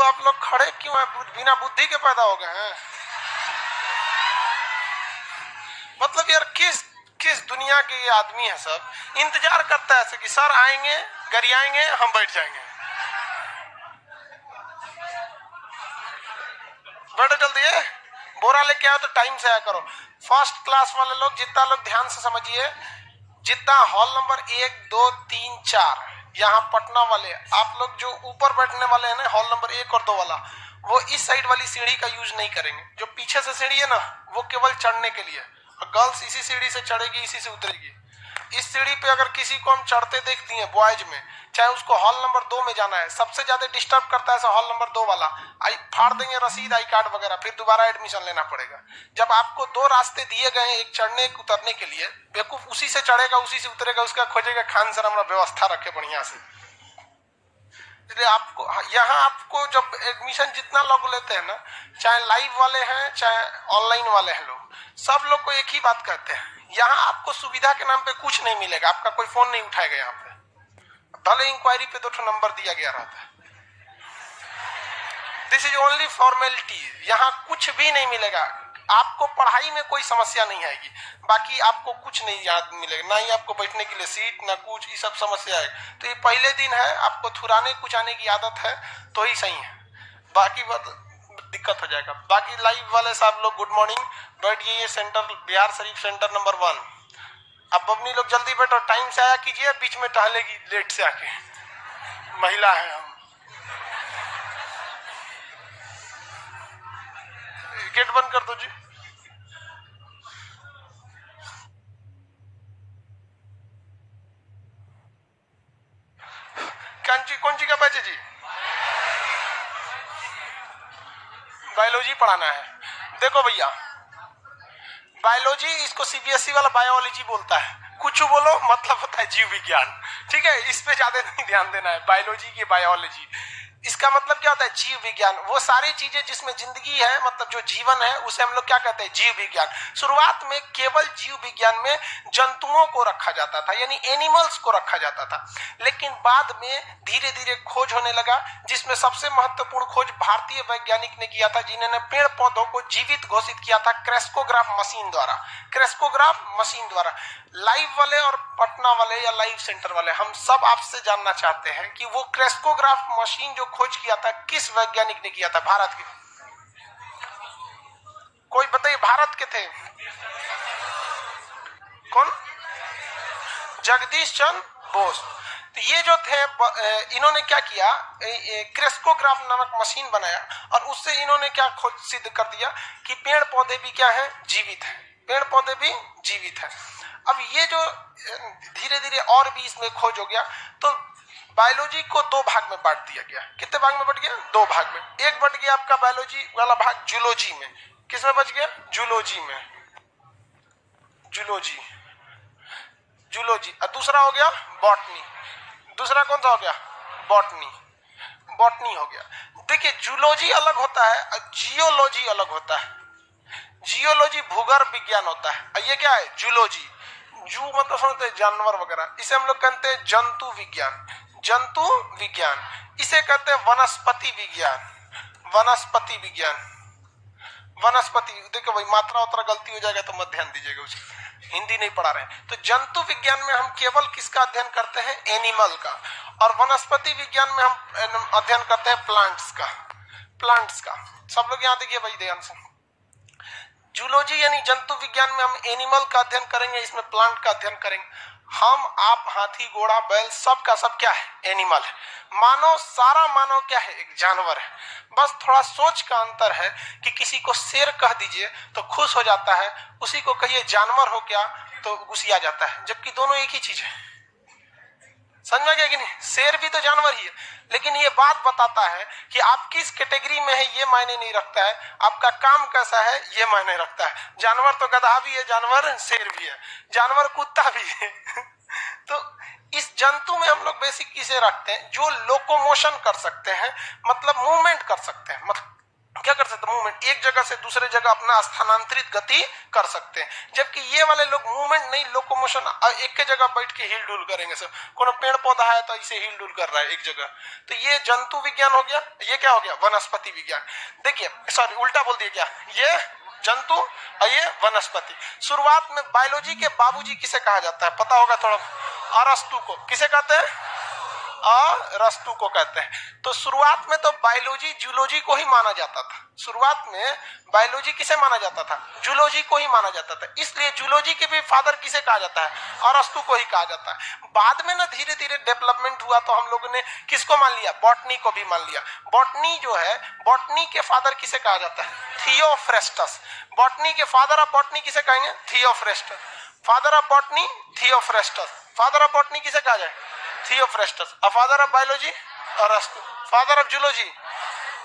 आप लोग खड़े क्यों हैं? बिना बुद्धि के पैदा हो गए हैं? मतलब यार किस किस दुनिया के ये आदमी है? सब इंतजार करता है ऐसे कि सर आएंगे, गरियाएंगे, हम बैठ जाएंगे। बैठो जल्दी है, बोरा लेके आओ तो टाइम से आया करो। फर्स्ट क्लास वाले लोग, जितना लोग ध्यान से समझिए, जितना हॉल नंबर 1, 2, 3, 4 यहाँ पटना वाले आप लोग जो ऊपर बैठने वाले हैं ना, हॉल नंबर 1 और 2 वाला, वो इस साइड वाली सीढ़ी का यूज नहीं करेंगे। जो पीछे से सीढ़ी है ना, वो केवल चढ़ने के लिए। और गर्ल्स इसी सीढ़ी से चढ़ेगी, इसी से उतरेगी। इस सीढ़ी पे अगर किसी को हम चढ़ते देखती हैं बॉयज में, चाहे उसको हॉल नंबर 2 में जाना है, सबसे ज्यादा डिस्टर्ब करता है हॉल नंबर 2 वाला। आई फाड़ देंगे रसीद, आई कार्ड वगैरह, फिर दोबारा एडमिशन लेना पड़ेगा। जब आपको 2 रास्ते दिए गए हैं, एक चढ़ने एक उतरने के लिए, बेवकूफ उसी से चढ़ेगा उसी से उतरेगा, उसका खोजेगा खान सर हमारा व्यवस्था रखे बढ़िया से। इसलिए आपको यहाँ आपको जब एडमिशन जितना लोग लेते हैं ना, चाहे लाइव वाले हैं चाहे ऑनलाइन वाले हैं, लोग सब लोग को एक ही बात कहते हैं, यहाँ आपको सुविधा के नाम पे कुछ नहीं मिलेगा। आपका कोई फोन नहीं उठाएगा यहाँ पे, भले इंक्वायरी पे 2 नंबर दिया गया रहता है। This is only formality. यहाँ कुछ भी नहीं मिलेगा। आपको पढ़ाई में कोई समस्या नहीं आएगी, बाकी आपको कुछ नहीं याद मिलेगा, ना ही आपको बैठने के लिए सीट, ना कुछ, ये सब समस्या है। तो ये पहले दिन है, आपको थुराने कुछ आने की आदत है तो ही सही है, बाकी दिक्कत हो जाएगा। बाकी लाइव वाले साहब लोग गुड मॉर्निंग, बैठिए। ये centre Bihar Sharif centre number 1। अब बबनी लोग जल्दी बैठो, टाइम से आया कीजिए, बीच में टहलेगी लेट से आके, महिला है हम। गेट बंद कर दो जी। कौन सी का बैच है जी? बायोलॉजी पढ़ाना है। देखो भैया, बायोलॉजी, इसको सीबीएसई वाला बायोलॉजी बोलता है। कुछ बोलो मतलब होता है जीव विज्ञान, ठीक है? इस पे ज्यादा नहीं ध्यान देना है। बायोलॉजी की बायोलॉजी, इसका मतलब क्या होता है? जीव विज्ञान। वो सारी चीजें जिसमें जिंदगी है, मतलब जो जीवन है, उसे हम लोग क्या कहते हैं? जीव विज्ञान। शुरुआत में केवल जीव विज्ञान में जंतुओं को रखा जाता था, यानी एनिमल्स को रखा जाता था। लेकिन बाद में धीरे धीरे खोज होने लगा, जिसमें सबसे महत्वपूर्ण खोज भारतीय वैज्ञानिक ने किया था, जिन्होंने पेड़ पौधों को जीवित घोषित किया था क्रेस्कोग्राफ मशीन द्वारा। क्रेस्कोग्राफ मशीन द्वारा। लाइव वाले और पटना वाले या लाइव सेंटर वाले, हम सब आपसे जानना चाहते हैं कि वो क्रेस्कोग्राफ मशीन जो खोज किया था, किस वैज्ञानिक ने किया था? भारत के कोई बताइए, भारत के थे कौन? जगदीश चंद्र बोस। तो ये जो थे, इन्होंने क्या किया? क्रेस्कोग्राफ नामक मशीन बनाया, और उससे इन्होंने क्या खोज सिद्ध कर दिया कि पेड़ पौधे भी क्या है? जीवित है। पेड़ पौधे भी जीवित है। अब ये जो धीरे धीरे और भी इसमें खोज हो गया, तो बायोलॉजी को 2 भाग में बांट दिया गया। कितने भाग में बट गया? 2 भाग में। एक बट गया आपका बायोलॉजी वाला भाग जूलॉजी में। किस में बच गया? जूलॉजी में। Zoology, zoology. और दूसरा हो गया बॉटनी। दूसरा कौन सा हो गया? बॉटनी। बॉटनी हो गया। देखिए, जूलॉजी अलग होता है और जियोलॉजी अलग होता है। जियोलॉजी भूगर्भ विज्ञान होता है, और ये क्या है? जूलॉजी। जू मतलब समझते हैं जानवर वगैरह, इसे हम लोग कहते हैं जंतु विज्ञान। जंतु विज्ञान इसे कहते हैं वनस्पति विज्ञान। वनस्पति विज्ञान। वनस्पति, देखो भाई, मात्रा उतरा गलती हो जाएगा तो मत ध्यान दीजिएगा, उसे हिंदी नहीं पढ़ा रहे हैं। तो जंतु विज्ञान में हम केवल किसका अध्ययन करते हैं? एनिमल का। और वनस्पति विज्ञान में हम अध्ययन करते हैं प्लांट्स का। प्लांट्स का। सब लोग यहाँ देखिए भाई ध्यान से। जूलॉजी यानी जंतु विज्ञान में हम एनिमल का अध्ययन करेंगे, इसमें प्लांट का अध्ययन करेंगे। हम, आप, हाथी, घोड़ा, बैल, सब का सब क्या है? एनिमल है। मानव, सारा मानव क्या है? एक जानवर है। बस थोड़ा सोच का अंतर है कि किसी को शेर कह दीजिए तो खुश हो जाता है, उसी को कहिए जानवर हो क्या तो गुस्सिया जाता है, जबकि दोनों एक ही चीज है। समझ में गया कि नहीं? शेर भी तो जानवर ही है, लेकिन ये बात बताता है कि आप किस कैटेगरी में है ये मायने नहीं रखता है, आपका काम कैसा है ये मायने रखता है। जानवर तो गधा भी है, जानवर शेर भी है, जानवर कुत्ता भी है। तो इस जंतु में हम लोग बेसिक किसे रखते हैं? जो लोकोमोशन कर सकते हैं, मतलब मूवमेंट कर सकते हैं, मतलब क्या कर सकते हैं, मूवमेंट, एक जगह से दूसरे जगह अपना स्थानांतरित गति कर सकते हैं। जबकि ये वाले लोग मूवमेंट नहीं, लोकोमोशन, एक के जगह बैठ के हिल डुल करेंगे। सब कोनो पेड़ पौधा है तो इसे हिल डुल कर रहा है एक जगह, तो ये जंतु विज्ञान हो गया। ये क्या हो गया, वनस्पति विज्ञान। देखिए सॉरी उल्टा बोल दिया क्या, ये जंतु और ये वनस्पति। शुरुआत में बायोलॉजी के बाबूजी किसे कहा जाता है, पता होगा थोड़ा, अरस्तु को। किसे कहते हैं, अरस्तु को कहते हैं। तो शुरुआत में तो बायोलॉजी जूलॉजी को ही माना जाता था। शुरुआत में बायोलॉजी किसे माना जाता था, जूलॉजी को ही माना जाता था। इसलिए जूलॉजी के भी फादर किसे कहा जाता है, अरस्तु को ही कहा जाता है। बाद में ना धीरे धीरे डेवलपमेंट हुआ तो हम लोगों ने किसको मान लिया, बॉटनी को भी मान लिया। बॉटनी जो है, बॉटनी के फादर किसे कहा जाता है, थियोफ्रेस्टस। बॉटनी के फादर ऑफ बॉटनी किसे कहेंगे, Theophrastus. Father of botany Theophrastus. Father of botany किसे कहा जाए, थियोफ्रेस्टस। फादर ऑफ बायोलॉजी अरस्तु। फादर ऑफ जूलॉजी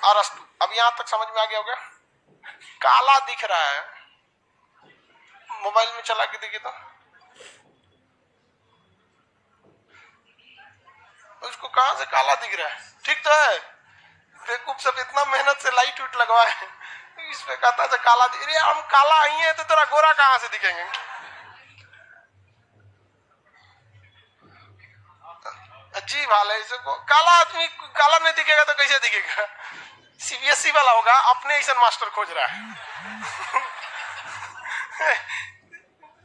अरस्तु। अब यहां तक समझ में आ गया होगा। काला दिख रहा है, मोबाइल में चला के देखिए तो उसको कहां से काला दिख रहा है, ठीक तो है। बेवकूफ सब इतना मेहनत से लाइट उट लगवाए, इस पे कहता है काला। अरे हम काला आई है तो तेरा गोरा कहां से दिखेंगे। अजीब हाल है। इसको काला आदमी काला नहीं दिखेगा तो कैसे दिखेगा। सीबीएसई वाला होगा, अपने ऐसा मास्टर खोज रहा है।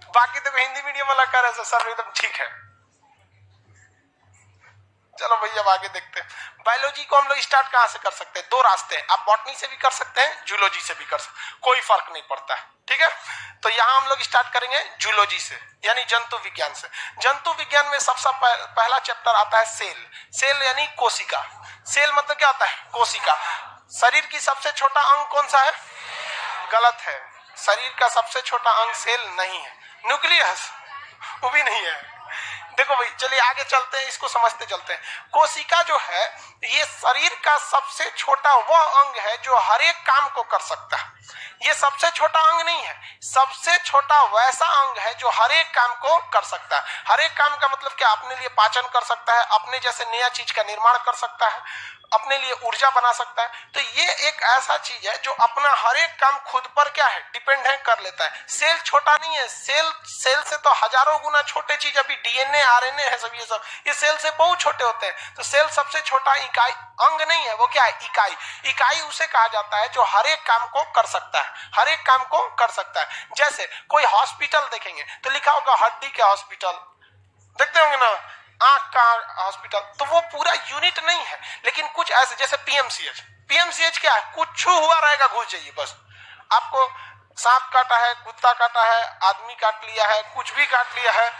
बाकी तो हिंदी मीडियम वाला कर रहे सर एकदम ठीक है। चलो भैया अब आगे देखते हैं। बायोलॉजी को हम लोग स्टार्ट कहां से कर सकते हैं, दो रास्ते हैं। आप बॉटनी से भी कर सकते हैं, जूलॉजी से भी कर सकते हैं, कोई फर्क नहीं पड़ता है, ठीक है। तो यहां हम लोग स्टार्ट करेंगे जूलॉजी से, यानी जंतु विज्ञान से। जंतु विज्ञान में सबसे पहला चैप्टर आता है सेल। सेल यानी कोशिका। सेल मतलब क्या होता है, कोशिका। शरीर की सबसे छोटा अंग कौन सा है, गलत है। शरीर का सबसे छोटा अंग सेल नहीं है, न्यूक्लियस वो भी नहीं है। देखो भाई चलिए आगे चलते हैं, इसको समझते चलते हैं। कोशिका जो है ये शरीर का सबसे छोटा वह अंग है जो हर एक काम को कर सकता है। ये सबसे छोटा अंग नहीं है, सबसे छोटा वैसा अंग है जो हर एक काम को कर सकता है। हर एक काम का मतलब क्या, अपने लिए पाचन कर सकता है, अपने जैसे नया चीज का निर्माण कर सकता है, अपने लिए ऊर्जा बना सकता है। तो ये एक ऐसा चीज है जो अपना हर एक काम खुद पर क्या है, डिपेंड है, कर लेता है। सेल छोटा नहीं है, सेल से तो हजारों गुना छोटे चीज, अभी डीएनए आरएनए है सब, ये सेल से बहुत छोटे होते हैं। तो सेल सबसे छोटा इकाई अंग नहीं है, वो क्या है, इकाई। इकाई उसे कहा जाता है जो हर एक काम को कर सकता है, हर एक काम को कर सकता है। जैसे कोई हॉस्पिटल देखेंगे तो लिखा होगा हड्डी के हॉस्पिटल, देखते होंगे ना, आंख का हॉस्पिटल, तो वो पूरा यूनिट नहीं है। लेकिन कुछ ऐसे जैसे पीएमसीएच। पीएमसीएच क्या है, कुछ हुआ रहेगा घुस जाइए बस। आपको सांप काटा है, कुत्ता काटा है, आदमी काट लिया है, कुछ भी काट लिया है,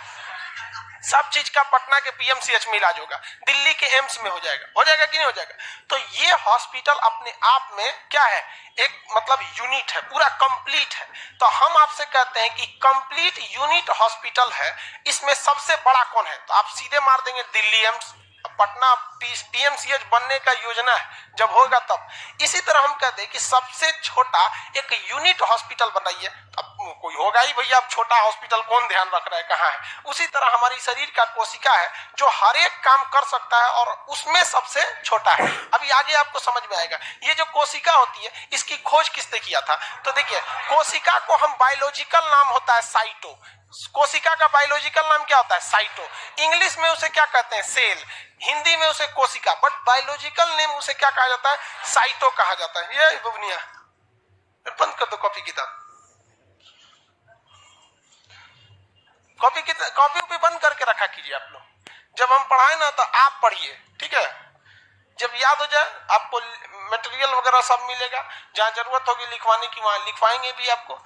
सब चीज का पटना के पीएमसीएच में इलाज होगा, दिल्ली के एम्स में हो जाएगा कि नहीं हो जाएगा। तो ये हॉस्पिटल अपने आप में क्या है, एक मतलब यूनिट है, पूरा कंप्लीट है। तो हम आपसे कहते हैं कि कंप्लीट यूनिट हॉस्पिटल है, इसमें सबसे बड़ा कौन है, तो आप सीधे मार देंगे दिल्ली एम्स। पटना पीएमसीएच बनने का योजना है, जब होगा तब। इसी तरह हम कहते हैं कि सबसे छोटा एक यूनिट हॉस्पिटल बनाइए, अब कोई होगा ही भैया, अब छोटा हॉस्पिटल कौन ध्यान रख रहा है, कहाँ है। उसी तरह हमारी शरीर का कोशिका है जो हर एक काम कर सकता है और उसमें सबसे छोटा है। अभी आगे आपको समझ में आएगा। ये जो कोशिका होती है इसकी खोज किसने किया था, तो देखिए कोशिका को हम बायोलॉजिकल नाम होता है साइटो। कोशिका का बायोलॉजिकल नाम क्या होता है, साइटो। इंग्लिश में उसे क्या कहते हैं, सेल। हिंदी में उसे कोशिका, बट बायोलॉजिकल नेम उसे क्या कहा जाता है, साइटो कहा जाता है। ये बुनिया बंद कर दो कॉपी किताब, कॉपी भी बंद करके रखा कीजिए आप लोग। जब हम पढ़ाए ना तो आप पढ़िए, ठीक है। जब याद हो जाए आपको मटेरियल वगैरह सब मिलेगा, जहां जरूरत होगी लिखवाने की वहां लिखवाएंगे भी आपको।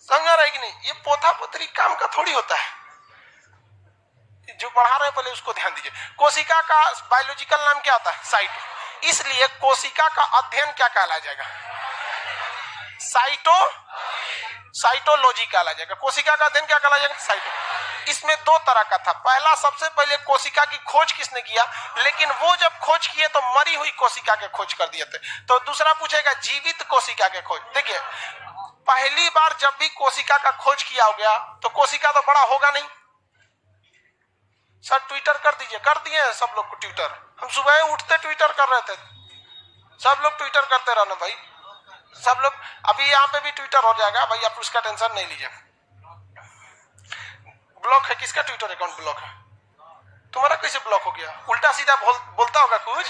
समझा रहा है कि नहीं, ये पोथा पोथरी काम का थोड़ी होता है। जो पढ़ा रहे हैं पहले उसको ध्यान दीजिए। कोशिका का बायोलॉजिकल नाम क्या होता है, साइटो। इसलिए कोशिका का अध्ययन क्या कहलाया जाएगा, साइटोलॉजी कहलाया जाएगा। कोशिका का अध्ययन क्या कहलाया जाएगा, साइटो। इसमें दो तरह का था। पहला, सबसे पहले कोशिका की खोज किसने किया, लेकिन वो जब खोज किए तो मरी हुई कोशिका के खोज कर दिए थे। तो दूसरा पूछेगा जीवित कोशिका के खोज। देखिए पहली बार जब भी कोशिका का खोज किया हो गया तो कोशिका तो बड़ा होगा नहीं। सर ट्विटर कर दीजिए, कर दिए सब लोग को ट्विटर। हम सुबह उठते ट्विटर कर रहे थे, सब लोग ट्विटर करते रहना भाई। सब लोग अभी यहाँ पे भी ट्विटर हो जाएगा भाई, आप उसका टेंशन नहीं लीजिए। ब्लॉक है, किसका ट्विटर अकाउंट ब्लॉक है? तुम्हारा कैसे ब्लॉक हो गया? उल्टा सीधा बोलता होगा कुछ।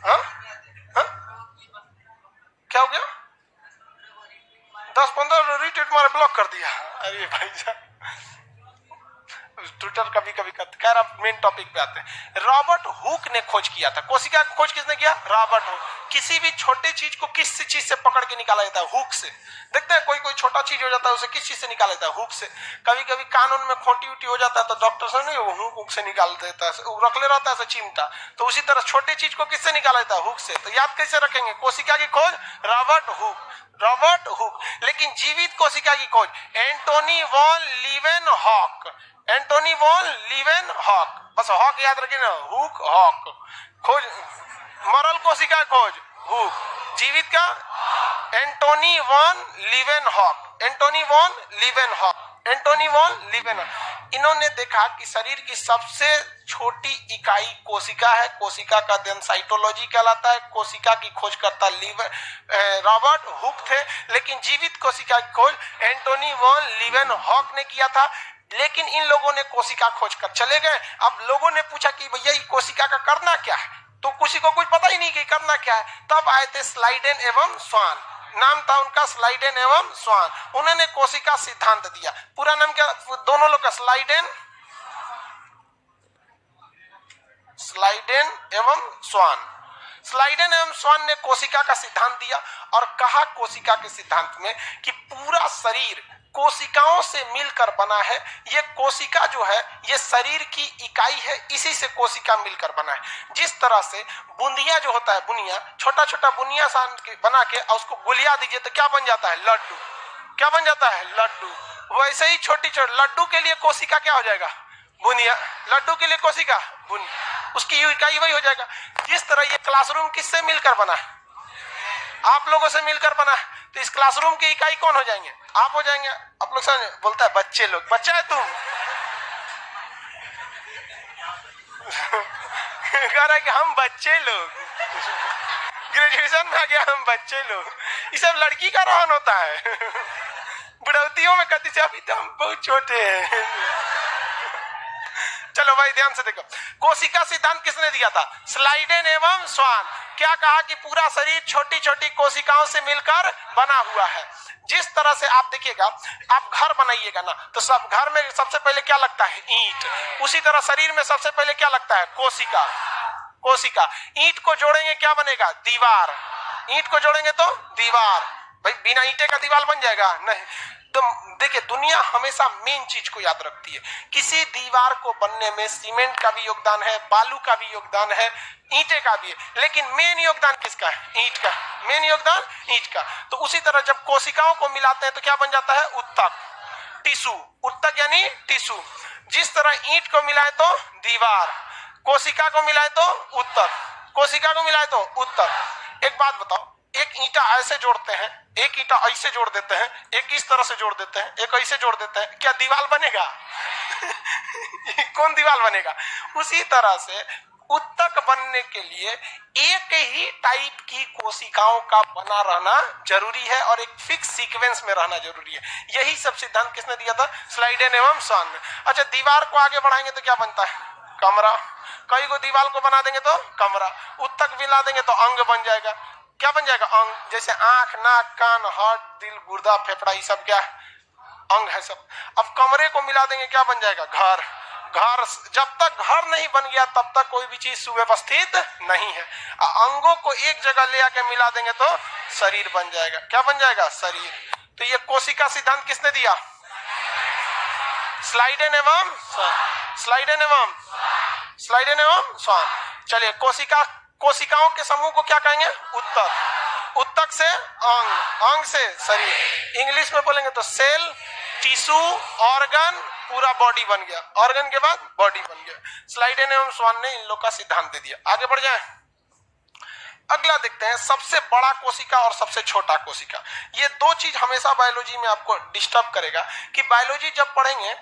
हाँ हाँ क्या हो गया? 10-15 रीट्वीट तुम्हारे ब्लॉक कर दिया। अरे भाई साहब, ट्विटर कभी कभी करते। खैर अब मेन टॉपिक पे आते हैं। रॉबर्ट हुक ने खोज किया था। कोशिका की खोज किसने किया? Robert Hooke. किसी भी छोटे चीज को किस चीज से पकड़ के निकाला जाता है? हुक से। देखते हैं कोई कोई छोटा चीज हो जाता है उसे किस चीज से निकाला जाता है? हुक से। कभी कभी कानून में खोटी उटी हो जाता है तो डॉक्टर से नहीं वो हुक से निकाल देता है, रख ले रहता है चिमटा। तो उसी तरह छोटे चीज को किससे निकाला जाता है? हुक से। तो याद कैसे रखेंगे? कोशिका की खोज रॉबर्ट हुक, रॉबर्ट हुक। लेकिन जीवित कोशिका की खोज Antony von Leeuwenhoek, Antony von Leeuwenhoek. बस हॉक याद रखिए ना, हुक हॉक। खोज मरल कोशिका खोज हुक, जीवित का Antony von Leeuwenhoek, Antony von Leeuwenhoek, Antony von Leeuwenhoek. इन्होंने देखा कि शरीर की सबसे छोटी इकाई कोशिका है। कोशिका का अध्ययन साइटोलॉजी कहलाता है। कोशिका की खोज करता रॉबर्ट हुक थे, लेकिन जीवित कोशिका की खोज एंटोनी वॉन लीवेनहॉक ने किया था। लेकिन इन लोगों ने कोशिका खोज कर चले गए। अब लोगों ने पूछा कि भैया ये कोशिका का करना क्या है, तो किसी को कुछ पता ही नहीं कि करना क्या है। तब आए थे स्लाइडेन एवं स्वान, नाम था उनका स्लाइडेन एवं स्वान। उन्होंने कोशिका सिद्धांत दिया। पूरा नाम क्या दोनों लोग का? स्लाइडेन एवं स्वान। स्लाइडेन एवं स्वान ने कोशिका का सिद्धांत दिया और कहा कोशिका के सिद्धांत में कि पूरा शरीर कोशिकाओं से मिलकर बना है। ये कोशिका जो है ये शरीर की इकाई है, इसी से कोशिका मिलकर बना है। जिस तरह से बूंदिया जो होता है, बुनिया, छोटा छोटा बुनिया सान के बना के और उसको गुलिया दीजिए तो क्या बन जाता है? लड्डू। क्या बन जाता है? लड्डू। वैसे ही छोटी छोटी लड्डू के लिए कोशिका क्या हो जाएगा? बुनिया। लड्डू के लिए कोशिका बुनिया, उसकी इकाई वही हो जाएगा। जिस तरह ये क्लासरूम किससे मिलकर बना है? आप लोगों से मिलकर बना है। तो इस क्लासरूम की इकाई कौन हो जाएंगे? आप हो जाएंगे। आप लोग समझ बोलता है बच्चे लोग, बच्चा है तुम कह रहा है कि हम बच्चे लोग, ग्रेजुएशन में आ गया हम बच्चे लोग। ये सब लड़की का रोहन होता है। बुढ़ौतियों में कहती से अभी तो हम बहुत छोटे हैं। चलो भाई ध्यान से देखो, कोशिका सिद्धांत किसने दिया था? स्लाइडेन एवं स्वान। क्या कहा कि पूरा शरीर छोटी छोटी कोशिकाओं से मिलकर बना हुआ है। जिस तरह से आप देखिएगा, आप घर बनाइएगा ना तो सब घर में सबसे पहले क्या लगता है? ईंट। उसी तरह शरीर में सबसे पहले क्या लगता है? कोशिका। कोशिका। ईंट को जोड़ेंगे क्या बनेगा? दीवार। ईंट को जोड़ेंगे तो दीवार। भाई बिना ईंटे का दीवार बन जाएगा? नहीं। तो देखिए दुनिया हमेशा मेन चीज को याद रखती है। किसी दीवार को बनने में सीमेंट का भी योगदान है, बालू का भी योगदान है, ईंटे का भी है, लेकिन मेन योगदान किसका है? ईंट का। मेन योगदान ईंट का। तो उसी तरह जब कोशिकाओं को मिलाते हैं तो क्या बन जाता है? उत्तक, टिश्यू। उत्तक यानी टिश्यू। जिस तरह ईंट को मिलाए तो दीवार, कोशिका को मिलाए तो उत्तक, कोशिका को मिलाए तो उत्तक। एक बात बताओ, एक ईंटा ऐसे जोड़ते हैं, एक ईंटा ऐसे जोड़ देते हैं, एक इस तरह से जोड़ देते हैं, एक ऐसे जोड़ देते हैं, क्या दीवार बनेगा? कौन दीवार बनेगा? उसी तरह से उत्तक बनने के लिए एक ही टाइप की कोशिकाओं का बना रहना जरूरी है और एक फिक्स सीक्वेंस में रहना जरूरी है। यही सब सिद्धांत किसने दिया था? स्लाइडेन एवं स्वान ने। अच्छा, दीवार को आगे बढ़ाएंगे तो क्या बनता है? कमरा। कई को दीवार को बना देंगे तो कमरा। उत्तक मिला देंगे तो अंग बन जाएगा। क्या बन जाएगा? अंग। जैसे आंख, नाक, कान, हार्ट, दिल, गुर्दा, फेफड़ा, ये सब क्या है? अंग है सब। अब कमरे को मिला देंगे क्या बन जाएगा? घर। घर। जब तक घर नहीं बन गया तब तक कोई भी चीज सुव्यवस्थित नहीं है। अंगों को एक जगह ले आके मिला देंगे तो शरीर बन जाएगा। क्या बन जाएगा? शरीर। तो ये कोशिका सिद्धांत किसने दिया? स्लाइडेन एवं स्लाइडेन एवं स्लाइडेन एवं स्वान। चलिए, कोशिकाओं के समूह को क्या कहेंगे? उत्तक। उत्तक से अंग, अंग से शरीर। इंग्लिश में बोलेंगे तो सेल, टिश्यू, ऑर्गन, पूरा बॉडी बन गया। ऑर्गन के बाद बॉडी बन गया। स्लाइडेन एवं स्वान ने इन लोग का सिद्धांत दे दिया। आगे बढ़ जाए, अगला देखते हैं सबसे बड़ा कोशिका और सबसे छोटा कोशिका। ये दो चीज हमेशा बायोलॉजी में आपको डिस्टर्ब करेगा कि बायोलॉजी जब पढ़ेंगे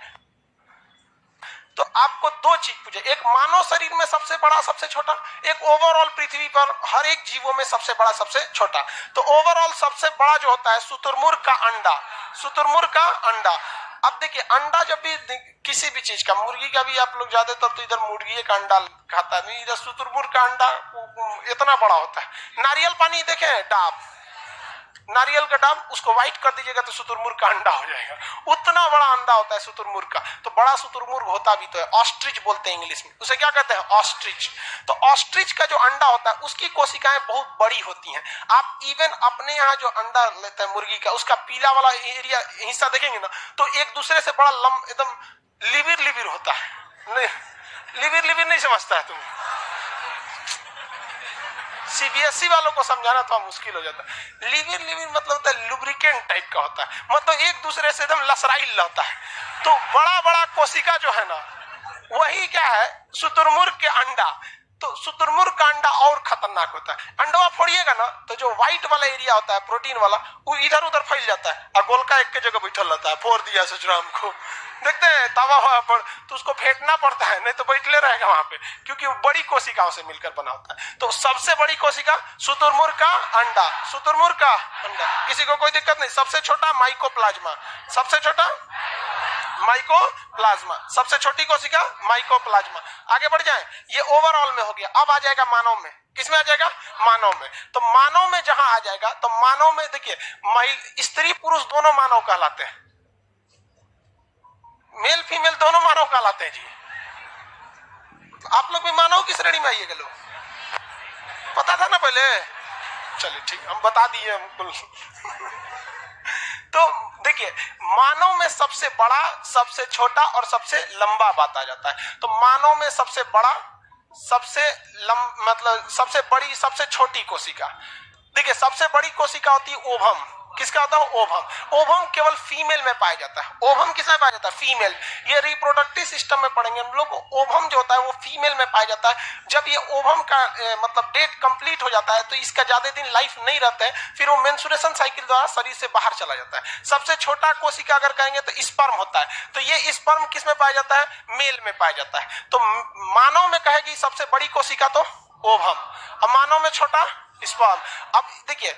तो आपको दो चीज पूछे, एक मानव शरीर में सबसे बड़ा सबसे छोटा, एक ओवरऑल पृथ्वी पर हर एक जीवों में सबसे बड़ा सबसे छोटा। तो ओवरऑल सबसे बड़ा जो होता है शुतुरमुर्ग का अंडा, शुतुरमुर्ग का अंडा। अब देखिए अंडा जब भी किसी भी चीज का, मुर्गी का भी आप लोग जाते तब तो इधर मुर्गी का अंडा खाता है, इधर शुतुरमुर्ग का अंडा इतना बड़ा होता है। नारियल पानी देखें, डाब, नारियल का डाब, उसको व्हाइट कर दीजिएगा तो शुतुरमुर्ग का अंडा हो जाएगा, उतना बड़ा अंडा होता है शुतुरमुर्ग का। तो बड़ा शुतुरमुर्ग होता भी तो है, ऑस्ट्रिच बोलते हैं इंग्लिश में, उसे क्या कहते हैं, ऑस्ट्रिच। तो ऑस्ट्रिच का जो अंडा होता है उसकी कोशिकाएं बहुत बड़ी होती हैं। आप इवन अपने यहाँ जो अंडा लेते हैं मुर्गी का, उसका पीला वाला एरिया हिस्सा देखेंगे ना तो एक दूसरे से बड़ा एकदम लिविर लिविर होता है। लिविर लिविर नहीं समझता है तुम, सीबीएसई वालों को समझाना थोड़ा मुश्किल हो जाता है। लिविर लिविर मतलब होता है लुब्रिकेंट टाइप का होता है, मतलब एक दूसरे से एकदम लसराइल होता है। तो बड़ा बड़ा कोशिका जो है ना वही क्या है, शुतुरमुर्ग के अंडा। तो शुतुरमुर्ग का अंडा और खतरनाक होता है। अंडा फोड़िएगा ना तो जो व्हाइट वाला एरिया होता है प्रोटीन वाला, वो इधर उधर फैल जाता है और गोलका एक के जगह बैठल रहता है। फोड़ दिया सचराम को, देखते हैं तवा हुआ पर, तो उसको फेंटना पड़ता है, नहीं तो बैठले रहेगा वहां पे, क्योंकि वो बड़ी कोशिकाओं से मिलकर बना होता है। तो सबसे बड़ी कोशिका शुतुरमुर्ग का अंडा, शुतुरमुर्ग का अंडा, किसी को कोई दिक्कत नहीं। सबसे छोटा माइकोप्लाज्मा, सबसे छोटा माइकोप्लाज्मा, सबसे छोटी कोशिका माइकोप्लाज्मा। आगे बढ़ जाए, ये ओवरऑल में हो गया। अब आ जाएगा मानव में, किसमें आ जाएगा, मानव में। तो मानव में जहां आ जाएगा तो मानव में देखिए स्त्री पुरुष दोनों मानव कहलाते हैं, मेल फीमेल दोनों मानव कहलाते हैं जी। तो आप लोग भी मानव की श्रेणी में आइएगा। लोग पता था ना पहले, चलिए ठीक, हम बता दिए हमको। तो देखिए मानव में सबसे बड़ा, सबसे छोटा और सबसे लंबा बात आ जाता है। तो मानव में सबसे बड़ा, सबसे मतलब सबसे बड़ी, सबसे छोटी कोशिका, देखिए सबसे बड़ी कोशिका होती है ओवम। किसका होता है, ओवम। ओवम केवल फीमेल में पाया जाता है। ओवम किसमें पाया जाता है, फीमेल। ये रिप्रोडक्टिव सिस्टम में पढ़ेंगे हम लोग। ओवम जो होता है वो फीमेल में पाया जाता है। जब ये ओवम का मतलब डेट कंप्लीट हो जाता है तो इसका ज्यादा दिन लाइफ नहीं रहता है, फिर वो मेंस्ट्रुएशन साइकिल द्वारा शरीर से बाहर चला जाता है। सबसे छोटा कोशिका अगर कहेंगे तो स्पर्म होता है। तो ये स्पर्म किसमें पाया जाता है, मेल में पाया जाता है। तो मानव में कहेगी सबसे बड़ी कोशिका तो ओवम, और मानव में छोटा स्पर्म। अब देखिए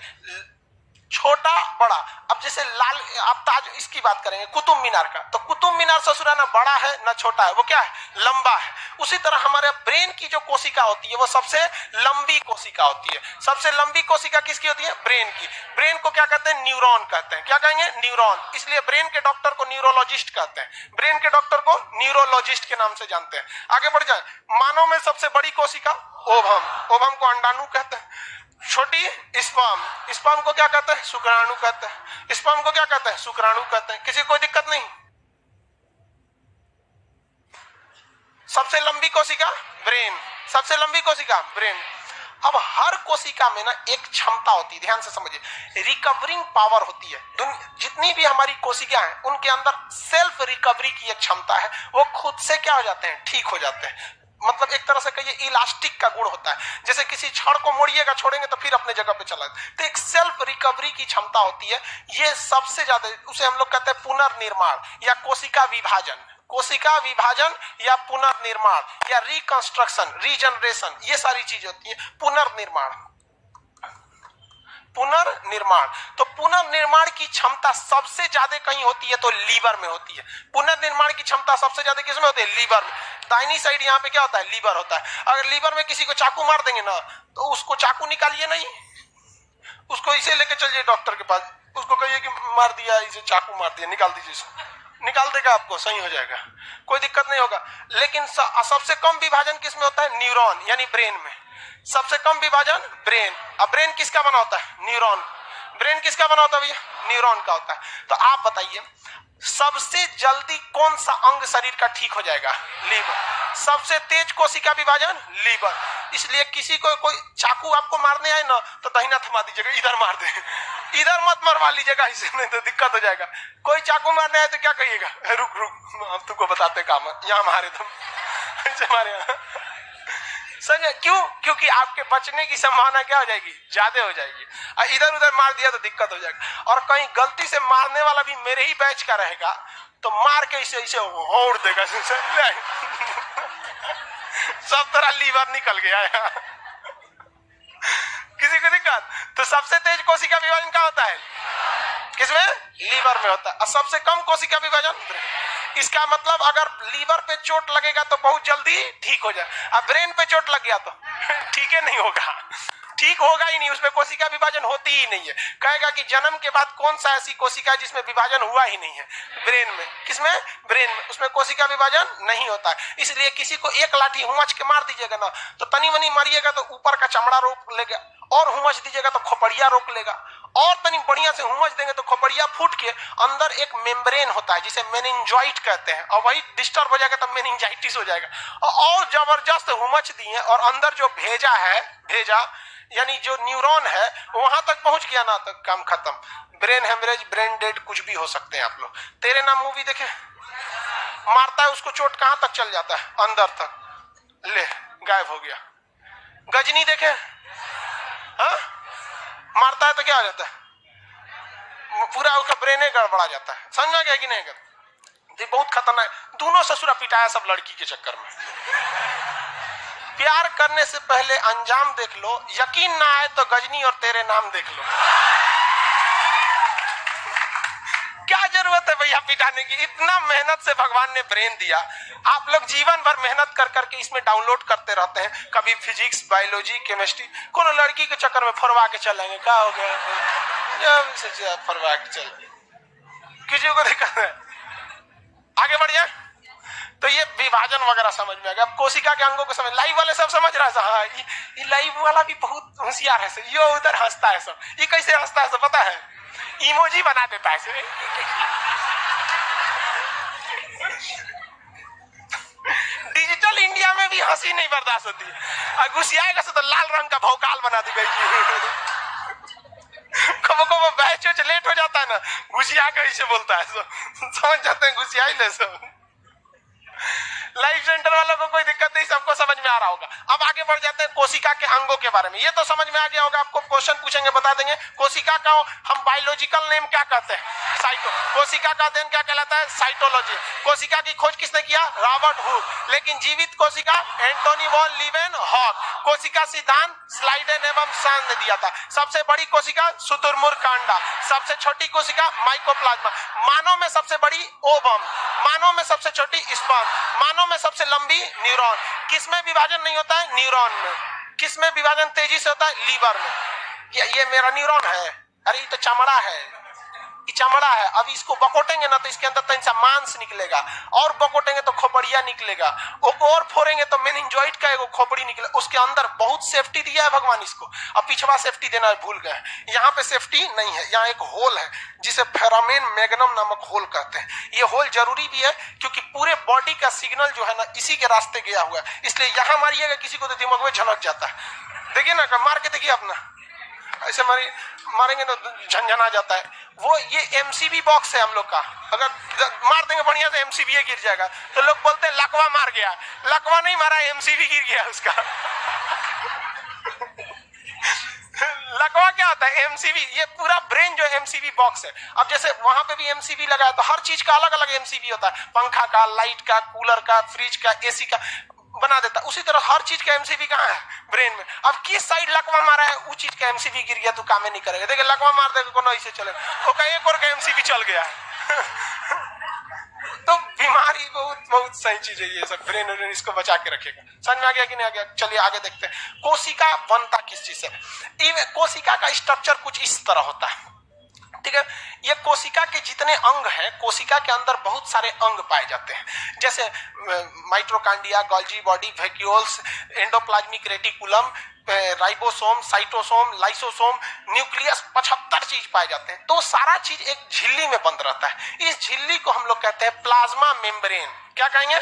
छोटा बड़ा, अब जैसे लाल, आप ताज इसकी बात करेंगे कुतुब मीनार का, तो कुतुब मीनार ससुरा ना बड़ा है ना छोटा है, वो क्या है, लंबा है। उसी तरह हमारे ब्रेन की जो कोशिका होती है वो सबसे लंबी कोशिका होती है। सबसे लंबी कोशिका किसकी होती है, ब्रेन की। ब्रेन को क्या कहते हैं, न्यूरॉन कहते हैं। क्या कहेंगे, न्यूरॉन। इसलिए ब्रेन के डॉक्टर को न्यूरोलॉजिस्ट कहते हैं, ब्रेन के डॉक्टर को न्यूरोलॉजिस्ट के नाम से जानते हैं। आगे बढ़ जाए, मानव में सबसे बड़ी कोशिका ओवम, ओवम को अंडाणु कहते हैं। छोटी स्पर्म, स्पर्म को क्या कहते हैं, शुक्राणु कहते हैं। स्पर्म को क्या कहते हैं, शुक्राणु कहते हैं। किसी को कोई दिक्कत नहीं। सबसे लंबी कोशिका ब्रेन, सबसे लंबी कोशिका ब्रेन। अब हर कोशिका में ना एक क्षमता होती है, ध्यान से समझिए, रिकवरिंग पावर होती है। जितनी भी हमारी कोशिका हैं उनके अंदर सेल्फ रिकवरी की एक क्षमता है। वो खुद से क्या हो जाते हैं, ठीक हो जाते हैं। मतलब एक तरह से कहिए इलास्टिक का गुण होता है। जैसे किसी छड़ को मोड़िएगा, छोड़ेंगे तो फिर अपने जगह पे चला। तो एक सेल्फ रिकवरी की क्षमता होती है। ये सबसे ज्यादा, उसे हम लोग कहते हैं पुनर्निर्माण या कोशिका विभाजन। कोशिका विभाजन या पुनर्निर्माण या रिकंस्ट्रक्शन, रीजनरेशन, ये सारी चीज होती है। पुनर्निर्माण, पुनर्निर्माण। तो पुनर्निर्माण की क्षमता सबसे ज्यादा कहीं होती है तो लीवर में होती है। पुनर्निर्माण की क्षमता सबसे ज्यादा किसमें होती है, लीवर में। दाहिनी साइड यहाँ पे क्या होता है, लीवर होता है। अगर लीवर में किसी को चाकू मार देंगे ना तो उसको चाकू निकालिए नहीं, उसको इसे लेके चलिए डॉक्टर के पास, उसको कहिए कि मार दिया, इसे चाकू मार दिया, निकाल दीजिए इसको, निकाल देगा, आपको सही हो जाएगा, कोई दिक्कत नहीं होगा। लेकिन सबसे कम विभाजन किसमें होता है, न्यूरॉन यानी ब्रेन में। सबसे कम विभाजन ब्रेन। अब ब्रेन किसका बना होता है, न्यूरॉन। ब्रेन किसका बना होता है भैया, न्यूरॉन का होता है। तो आप बताइए सबसे जल्दी कौन सा अंग शरीर का ठीक हो जाएगा, लीवर। सबसे तेज कोशिका विभाजन लीवर। इसलिए किसी को कोई चाकू आपको मारने आए ना तो दहिना थमा दीजिएगा, इधर मार दे, इधर मत मरवा लीजिएगा, इसे नहीं तो दिक्कत हो जाएगा। कोई चाकू मारने आए तो क्या कहिएगा, रुक रुक हम तुमको बताते काम, यहाँ मारे तुम, ऐसे मारे यहाँ। समझे क्यों, क्योंकि आपके बचने की संभावना क्या हो जाएगी, ज्यादा हो जाएगी। और इधर उधर मार दिया तो दिक्कत हो जाएगा। और कहीं गलती से मारने वाला भी मेरे ही बैच का रहेगा तो मार के इसे इसे होड़ देगा। सब तरह लीवर निकल गया यार। किसी को दिक्कत? तो सबसे तेज कोशिका विभाजन क्या होता है? किसमें? लीवर में होता है। और सबसे कम कोशिका विभाजन? इसका मतलब अगर लीवर पे चोट लगेगा तो बहुत जल्दी ठीक हो जाए, अब ब्रेन पे चोट लग गया तो ठीक है नहीं होगा, ठीक होगा ही नहीं, उसमें कोशिका विभाजन होती ही नहीं है। कहेगा कि जन्म के बाद कौन सा ऐसी कोशिका जिसमें विभाजन हुआ ही नहीं है? ब्रेन में। किसमें? ब्रेन में। उसमें कोशिका विभाजन नहीं होता है। इसलिए किसी को एक लाठी हुमच के मार दीजिएगा ना तो तनी मनी मारिएगा तो ऊपर का चमड़ा रोक लेगा, और हुमच दीजिएगा तो खोपड़िया रोक लेगा, और तनी बढ़िया से हुमच देंगे तो खोपड़िया फूट के अंदर एक मेम्ब्रेन होता है जिसे मेनिंजाइट कहते हैं, और वही डिस्टर्ब हो जाएगा तो मेनिंजाइटिस हो जाएगा। और जबरदस्त हुमच दिए और अंदर जो भेजा है, भेजा यानी जो न्यूरॉन है वहां तक पहुंच गया ना तो काम खत्म। ब्रेन हेमरेज, ब्रेन डेड कुछ भी हो सकते हैं आप लोग। तेरे नाम मूवी देखे? मारता है उसको चोट कहां तक चल जाता है? अंदर तक, ले गायब हो गया। गजनी देखे? हाँ? मारता है तो क्या हो जाता है? पूरा उसका ब्रेन गड़बड़ा जाता है। समझ में गया कि नहीं? ये बहुत खतरनाक। दोनों ससुरा पिटाया सब लड़की के चक्कर में। प्यार करने से पहले अंजाम देख लो, यकीन ना आए तो गजनी और तेरे नाम देख लो। क्या जरूरत है भैया पिटाने की? इतना मेहनत से भगवान ने ब्रेन दिया, आप लोग जीवन भर मेहनत कर करके इसमें डाउनलोड करते रहते हैं, कभी फिजिक्स, बायोलॉजी, केमिस्ट्री। कोनो लड़की के चक्कर में फरवा के चलेंगे, क्या हो गया? फरवा के चल, किसी को दिक्कत है? आगे बढ़ जाए तो ये विभाजन वगैरह समझ में आ गया। अब कोशिका के अंगों को समझ, लाइव वाले सब समझ रहा है। हाँ, ये लाइव वाला भी बहुत होशियार है। ये उधर हंसता है सब। ये कैसे हंसता है सब पता है? इमोजी बना देता है। डिजिटल इंडिया में भी हंसी नहीं बर्दाश्त होती है। गुस्सियाएगा तो लाल रंग का भौकाल बना दी गई। कबो कबो बैच लेट हो जाता है ना, गुस्सिया कैसे बोलता है सब समझ जाते हैं, गुस्सिया ही ले सब। लाइफ सेंटर वालों को कोई दिक्कत नहीं, सबको समझ में आ रहा होगा। अब आगे बढ़ जाते हैं कोशिका के अंगों के बारे में। ये तो समझ में आ गया होगा, आपको क्वेश्चन पूछेंगे बता देंगे। कोशिका का हम बायोलॉजिकल नेम क्या कहते हैं? साइटो। कोशिका का अध्ययन क्या कहलाता है? साइटोलॉजी। कोशिका की खोज किसने किया? Robert Hooke. लेकिन जीवित कोशिका एंटोनी वॉन लीवेनहॉक। कोशिका सिद्धांत स्लाइडेन एवं सान ने दिया था। सबसे बड़ी कोशिका शुतुरमुर्ग कांडा। सबसे छोटी कोशिका माइकोप्लाज्मा। मानव में सबसे बड़ी ओवम। मानव में सबसे छोटी स्पर्म। मानव में सबसे लंबी न्यूरॉन। किसमें विभाजन नहीं होता है? न्यूरॉन में। किसमें विभाजन तेजी से होता है? लीवर में। ये मेरा न्यूरॉन है, अरे ये तो चमड़ा है, ये चमड़ा है। अब इसको बकोटेंगे ना तो इसके अंदर तो इंसान मांस निकलेगा, और बकोटेंगे तो खोपड़िया निकलेगा, और फोड़ेंगे तो मेनिंजाइट का एगो खोपड़ी निकले। उसके अंदर बहुत सेफ्टी दिया है भगवान इसको। अब पिछवा सेफ्टी देना भूल गए, यहाँ पे सेफ्टी नहीं है। यहाँ एक होल है जिसे फेरामेन मैग्नम नामक होल कहते हैं। ये होल जरूरी भी है क्योंकि पूरे बॉडी का सिग्नल जो है ना इसी के रास्ते गया हुआ है, इसलिए यहाँ मारिएगा किसी को तो दिमाग में झनक जाता है। देखिए ना, मार के देखिए अपना, ऐसे मारेंगे तो झंझना जाता है। वो ये एमसीबी बॉक्स है हम लोग का, अगर मार देंगे बढ़िया से एमसीबी गिर जाएगा। तो लोग बोलते हैं लकवा मार गया, लकवा नहीं मारा, एमसीबी गिर गया उसका। लकवा क्या होता है? एमसीबी। ये पूरा ब्रेन जो एमसीबी बॉक्स है। अब जैसे वहां पे भी एमसीबी लगा है तो हर चीज का अलग अलग एमसीबी होता है, पंखा का, लाइट का, कूलर का, फ्रिज का, एसी का बना देता। उसी तरह हर चीज का एमसीबी कहाँ है? ब्रेन में। अब किस साइड लकवा मारा है वो चीज का एमसीबी गिर गया तो काम नहीं करेगा। देखिए लकवा मार देगा कोनो ऐसे चलेगा, तो कहीं एक और का एमसीबी चल गया। तो बीमारी बहुत बहुत सही चीज है ये सब। ब्रेन इसको बचा के रखेगा। समझ में आ गया कि नहीं आ गया? चलिए आगे देखते हैं। कोशिका बनता किस चीज से? कोशिका का स्ट्रक्चर कुछ इस तरह होता है, ठीक है। ये कोशिका के जितने अंग हैं, कोशिका के अंदर बहुत सारे अंग पाए जाते हैं, जैसे mitochondria, Golgi body, vacuoles, endoplasmic reticulum, ribosome, cytosome, lysosome, nucleus, 75 चीज पाए जाते हैं। तो सारा चीज एक झिल्ली में बंद रहता है। इस झिल्ली को हम लोग कहते हैं प्लाज्मा मेम्ब्रेन। क्या कहेंगे?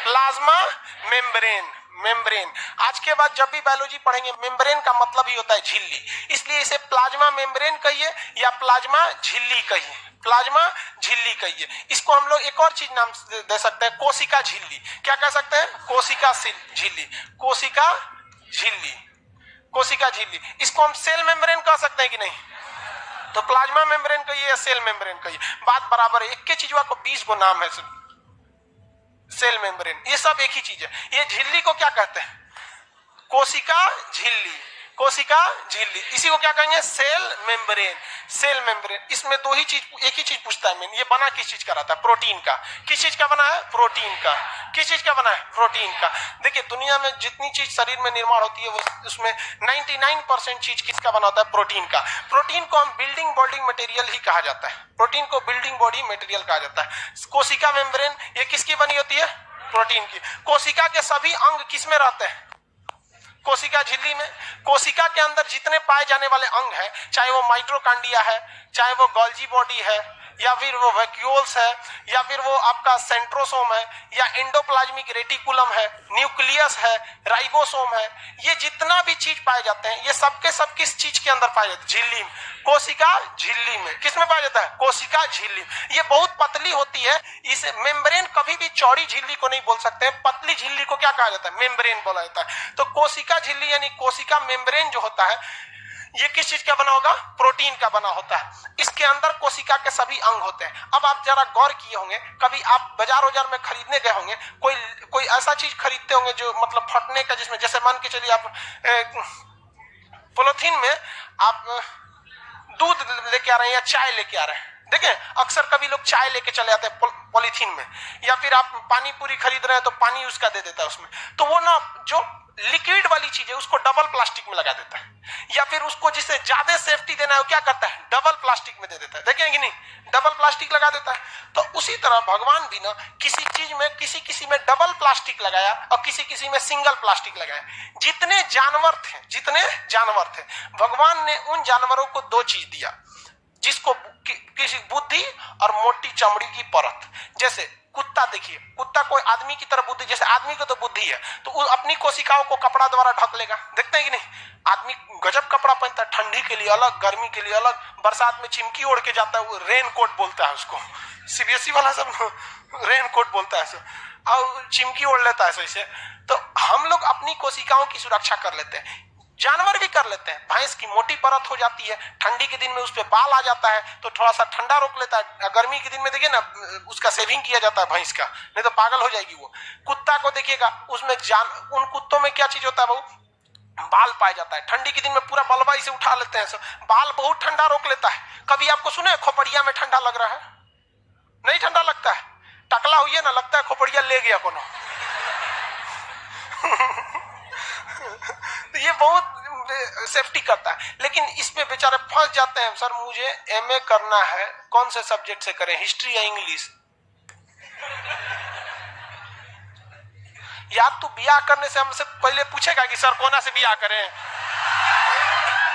Plasma membrane. मेम्ब्रेन। आज के बाद जब भी बायोलॉजी पढ़ेंगे, मेम्ब्रेन का मतलब ही होता है झिल्ली, इसलिए इसे प्लाज्मा मेम्ब्रेन कहिए या प्लाज्मा झिल्ली कहिए। प्लाज्मा झिल्ली कहिए। इसको हम लोग एक और चीज नाम दे सकते हैं, कोशिका झिल्ली। क्या कह सकते हैं? कोशिका झिल्ली, कोशिका झिल्ली, कोशिका झिल्ली। इसको हम सेल मेम्ब्रेन कह सकते हैं कि नहीं? तो प्लाज्मा मेम्ब्रेन कहिए या सेल मेम्ब्रेन कहिए, बात बराबर है। एक के चीजवा को 20 गो नाम है। सेल मेम्ब्रेन, ये सब एक ही चीज है। ये झिल्ली को क्या कहते हैं? कोशिका झिल्ली, कोशिका झिल्ली। इसी को क्या कहेंगे? Cell membrane, cell membrane. इसमें दो ही चीज, एक ही चीज पूछता है मेन, ये बना किस चीज का रहता है? प्रोटीन का। किस चीज का बना है? प्रोटीन का। किस चीज का बना है? प्रोटीन का। देखिए दुनिया में जितनी चीज शरीर में निर्माण होती है वो उसमें 99% चीज किसका बना होता है? प्रोटीन का। प्रोटीन को हम बिल्डिंग बॉडी मटेरियल ही कहा जाता है, प्रोटीन को बिल्डिंग बॉडी मटेरियल कहा जाता है। कोशिका मेम्ब्रेन ये किसकी बनी होती है? प्रोटीन की। कोशिका के सभी अंग किसमें रहते हैं? कोशिका झिल्ली में। कोशिका के अंदर जितने पाए जाने वाले अंग हैं, चाहे वो माइटोकॉन्ड्रिया है, चाहे वो गोल्जी बॉडी है, या फिर वो वैक्यूल्स है, या फिर वो आपका सेंट्रोसोम है, या एंडोप्लाज्मिक रेटिकुलम है, न्यूक्लियस है, राइबोसोम है, ये जितना भी चीज पाए जाते हैं ये सबके सब किस चीज के अंदर पाए जाते हैं? झिल्ली में, कोशिका झिल्ली में। किस में पाया जाता है? कोशिका झिल्ली। ये बहुत पतली होती है, इस मेम्ब्रेन कभी भी चौड़ी झिल्ली को नहीं बोल सकते, पतली झिल्ली को क्या कहा जाता है? मेम्ब्रेन बोला जाता है। तो कोशिका झिल्ली यानी कोशिका मेम्ब्रेन जो होता है ये किस चीज का बना होगा? प्रोटीन का बना होता है। इसके अंदर कोशिका के सभी अंग होते हैं। अब आप जरा गौर किए होंगे, कभी आप बाजार में खरीदने गए होंगे, कोई ऐसा चीज खरीदते होंगे जो मतलब फटने का, जिसमें जैसे मान के चलिए आप पॉलिथीन में आप दूध लेके आ रहे हैं या चाय लेके आ रहे हैं, देखें अक्सर कभी लोग चाय लेके चले आते हैं पॉलिथीन में, या फिर आप पानी पूरी खरीद रहे हैं तो पानी उसका दे देता है उसमें, तो वो ना जो लिक्विड वाली चीज है उसको डबल प्लास्टिक में लगा देता है, या फिर उसको जिसे ज्यादा सेफ्टी देना है वो क्या करता है? डबल प्लास्टिक में दे देता है। देखेंगे नहीं, डबल प्लास्टिक लगा देता है। तो उसी तरह भगवान भी ना किसी चीज में किसी में डबल प्लास्टिक लगाया और किसी में सिंगल प्लास्टिक लगाया। जितने जानवर थे भगवान ने उन जानवरों को दो चीज दिया, जिसको किसी बुद्धि और मोटी चमड़ी की परत। जैसे कुत्ता, देखिए कुत्ता कोई आदमी की तरह बुद्धि, जैसे आदमी को तो बुद्धि है तो वो अपनी कोशिकाओं को कपड़ा द्वारा ढक लेगा, देखते हैं कि नहीं? आदमी गजब कपड़ा पहनता है, ठंडी के लिए अलग, गर्मी के लिए अलग, बरसात में चिमकी ओढ़ के जाता है, वो रेन कोट बोलता है उसको, सीबीएसई वाला सब रेन कोट बोलता है ऐसे, और चिमकी ओढ़ लेता है ऐसे। तो हम लोग अपनी कोशिकाओं की सुरक्षा कर लेते हैं, जानवर भी कर लेते हैं। भैंस की मोटी परत हो जाती है, ठंडी के दिन में उस पे बाल आ जाता है तो थोड़ा सा ठंडा रोक लेता है। गर्मी के दिन में देखिए ना उसका सेविंग किया जाता है भैंस का, नहीं तो पागल हो जाएगी वो। कुत्ता को देखिएगा उसमें उन कुत्तों में क्या चीज होता है? वो बाल पाया जाता है, ठंडी के दिन में पूरा बलवा इसे उठा लेते हैं, बाल बहुत ठंडा रोक लेता है। कभी आपको सुने खोपड़िया में ठंडा लग रहा है? नहीं ठंडा लगता है, टकला हुई ना, लगता है खोपड़िया ले गया कोनो। तो ये बहुत सेफ्टी करता है, लेकिन इसमें बेचारे फंस जाते हैं। सर मुझे एमए करना है, कौन से सब्जेक्ट से करें, हिस्ट्री या इंग्लिश? यार तू बियाह करने से हमसे पहले पूछेगा कि सर कौन से बियाह करें?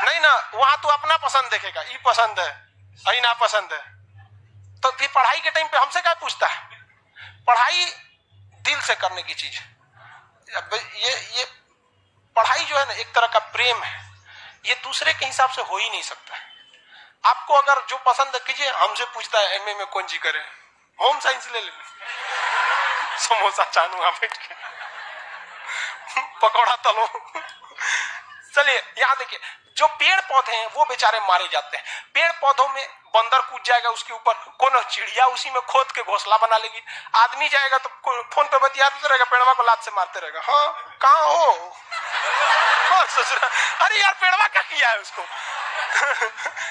नहीं ना, वहां तू अपना पसंद देखेगा, ये पसंद है ये ना पसंद है। तो फिर पढ़ाई के टाइम पे हमसे क्या पूछता है? पढ़ाई दिल से करने की चीज है। ये पढ़ाई जो है ना एक तरह का प्रेम है, ये दूसरे के हिसाब से हो ही नहीं सकता है। आपको अगर जो पसंद कीजिए, हमसे पूछता है एमए में कौन सी करे, होम साइंस ले ले, समोसा चानूंगा बैठ के, पकौड़ा तलो। चलिए यहाँ देखिए, जो पेड़ पौधे हैं वो बेचारे मारे जाते हैं। पेड़ पौधों में बंदर कूद जाएगा उसके ऊपर, कौन चिड़िया उसी में खोद के घोंसला बना लेगी। आदमी जाएगा तो फोन पे बतियाते रहेगा, पेड़वा को लात से मारते रहेगा। हाँ कहाँ हो? सोच रहा, अरे यार पेड़वा क्या किया है उसको।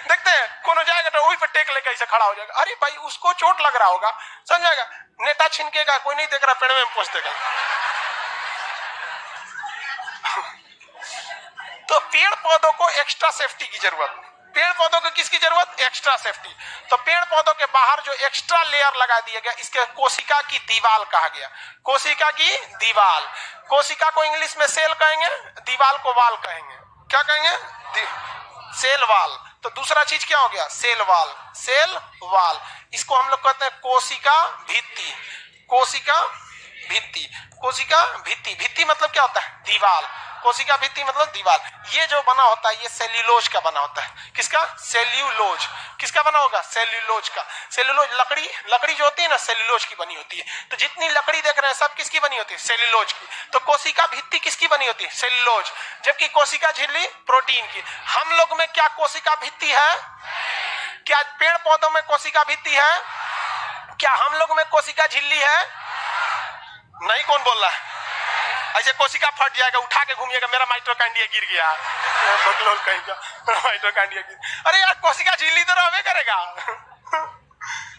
देखते हैं कौन जाएगा तो वही पे टेक लेकर ऐसे खड़ा हो जाएगा। अरे भाई उसको चोट लग रहा होगा, समझेगा, नेता छिनकेगा, कोई नहीं देख रहा, पेड़ में पहुंच देगा। तो पेड़ पौधों को एक्स्ट्रा सेफ्टी की जरूरत, पेड़ पौधों को किसकी जरूरत? Extra safety. तो पेड़ पौधों के बाहर जो एक्स्ट्रा लेयर लगा दिया गया, इसके कोशिका की दीवाल कहा गया। कोशिका की दीवाल, कोशिका को इंग्लिश में सेल कहेंगे, दीवाल को वाल कहेंगे। क्या कहेंगे? Cell wall. तो दूसरा चीज क्या हो गया? Cell wall, cell wall. इसको हम लोग कहते हैं कोशिका भित्ति, कोशिका भित्ति, कोशिका भित्ति। भित्ति मतलब क्या होता है? दीवाल। कोशिका भित्ति मतलब दीवार। ये जो बना होता है ये सेल्यूलोज का बना होता है। किसका? सेल्यूलोज। किसका बना होगा? सेल्यूलोज का। सेल्यूलोज लकड़ी जो होती है ना, सेल्यूलोज की बनी होती है। तो जितनी लकड़ी देख रहे हैं सब किसकी बनी होती है? सेल्यूलोज की। तो कोशिका भित्ति किसकी बनी होती है? सेल्यूलोज। जबकि कोशिका झिल्ली प्रोटीन की। हम लोग में क्या कोशिका भित्ति है? क्या पेड़ पौधों में कोशिका भित्ति है? क्या हम लोग में कोशिका झिल्ली है? नहीं, कौन बोल रहा है? ऐसे कोशिका फट जाएगा, उठा के घूमिएगा, मेरा माइटोकांड्रिया गिर गया, बकलोल कहेगा मेरा माइटोकांड्रिया गिर। अरे यार, कोशिका झिल्ली तो रहबे करेगा।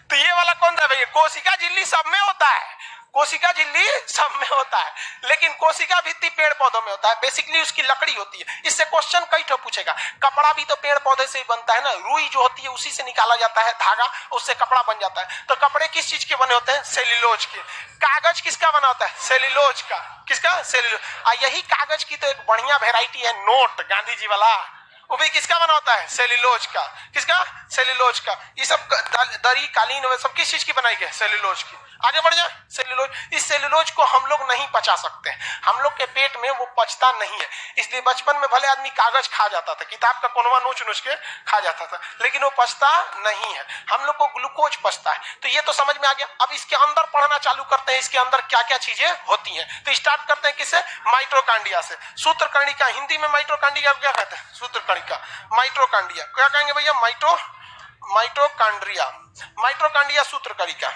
तो ये वाला कौन सा भैया? कोशिका झिल्ली सब में होता है, कोशिका झिल्ली सब में होता है, लेकिन कोशिका भित्ति पेड़ पौधों में होता है। बेसिकली उसकी लकड़ी होती है। इससे क्वेश्चन कई ठो पूछेगा। कपड़ा भी तो पेड़ पौधे से ही बनता है ना, रुई जो होती है उसी से निकाला जाता है धागा, उससे कपड़ा बन जाता है। तो कपड़े किस चीज के बने होते हैं? सेल्यूलोज के। कागज किसका बना होता है? सेल्यूलोज का। किसका? सेल्यूलोज। यही कागज की तो एक बढ़िया वेराइटी है नोट, गांधी जी वाला, वो भी किसका बना होता है? सेल्यूलोज का। किसका? सेल्यूलोज का। ये सब दरी कालीन वे सब किस चीज की बनाई गई? सेल्यूलोज की। आगे बढ़ जाए। सेल्यूलोज, इस सेल्यूलोज को हम लोग नहीं पचा सकते, हम लोग के पेट में वो पचता नहीं है। इसलिए बचपन में भले आदमी कागज खा जाता था, किताब का कोनवा नोच नोच के खा जाता था, लेकिन वो पचता नहीं है। हम लोग को ग्लूकोज पचता है। तो ये तो समझ में आ गया। अब इसके अंदर पढ़ना चालू करते हैं, इसके अंदर क्या क्या चीजें होती हैं। तो स्टार्ट करते हैं किससे? माइटोकांड्रिया से। सूत्रकणिका, हिंदी में माइटोकांड्रिया क्या कहते हैं? सूत्रकणिका। माइटोकांड्रिया क्या कहेंगे भैया? माइटोकांड्रिया। माइटोकांड्रिया सूत्रकणिका।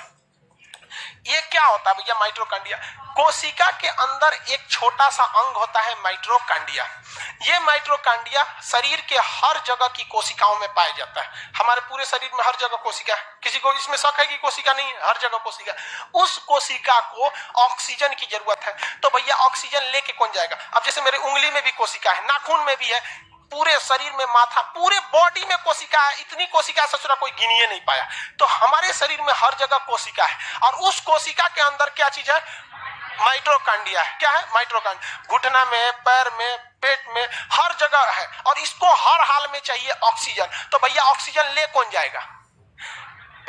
ये क्या होता है भैया? माइटोकांड्रिया कोशिका के अंदर एक छोटा सा अंग होता है माइटोकांड्रिया। ये माइटोकांड्रिया शरीर के हर जगह की कोशिकाओं में पाया जाता है। हमारे पूरे शरीर में हर जगह कोशिका है। किसी को इसमें शक है कि कोशिका नहीं है? हर जगह कोशिका। उस कोशिका को ऑक्सीजन की जरूरत है, तो भैया ऑक्सीजन लेके कौन जाएगा? अब जैसे मेरे उंगली में भी कोशिका है, नाखून में भी है, पूरे शरीर में, माथा, पूरे बॉडी में कोशिका है। इतनी कोशिका ससुरा कोई गिनिए नहीं पाया। तो हमारे शरीर में हर जगह कोशिका है, और उस कोशिका के अंदर क्या चीज है? माइटोकांड्रिया है। क्या है? माइटोकांड्रिया। घुटना में, पैर में, पेट में, हर जगह है, और इसको हर हाल में चाहिए ऑक्सीजन। तो भैया ऑक्सीजन ले कौन जाएगा?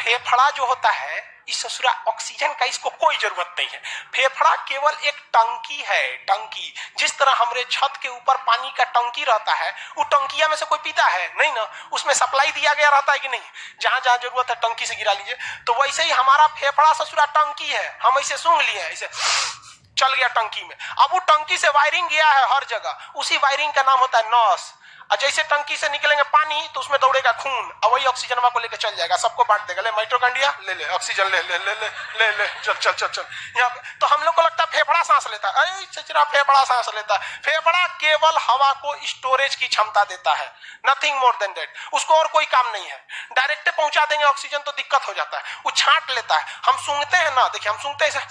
फेफड़ा जो होता है, इस ससुरा ऑक्सीजन का इसको कोई जरूरत नहीं है। फेफड़ा केवल एक टंकी है, टंकी। जिस तरह हमारे छत के ऊपर पानी का टंकी रहता है, वो टंकिया में से कोई पीता है नहीं ना, उसमें सप्लाई दिया गया रहता है कि नहीं? जहां जहां जरूरत है टंकी से गिरा लीजिए। तो वैसे ही हमारा फेफड़ा ससुरा टंकी है। हम ऐसे सूंघ लिए, ऐसे चल गया टंकी में। अब वो टंकी से वायरिंग गया है हर जगह, उसी वायरिंग का नाम होता है नस। और जैसे टंकी से निकलेंगे पानी, तो उसमें दौड़ेगा खून, और वही ऑक्सीजन को लेकर चल जाएगा, सबको बांट देगा। ले माइटोकांड्रिया, ले ले ऑक्सीजन, ले ले ले ले ले ले, चल चल चल चल। यहाँ पे तो हम लोग को लगता है फेफड़ा सांस लेता है। अरे चचरा, फेफड़ा सांस लेता है? फेफड़ा केवल हवा को स्टोरेज की क्षमता देता है, नथिंग मोर देन दैट। उसको और कोई काम नहीं है। डायरेक्ट पहुंचा देंगे ऑक्सीजन तो दिक्कत हो जाता है, वो छांट लेता है। हम सूंघते हैं ना, देखिए हम सूंघते हैं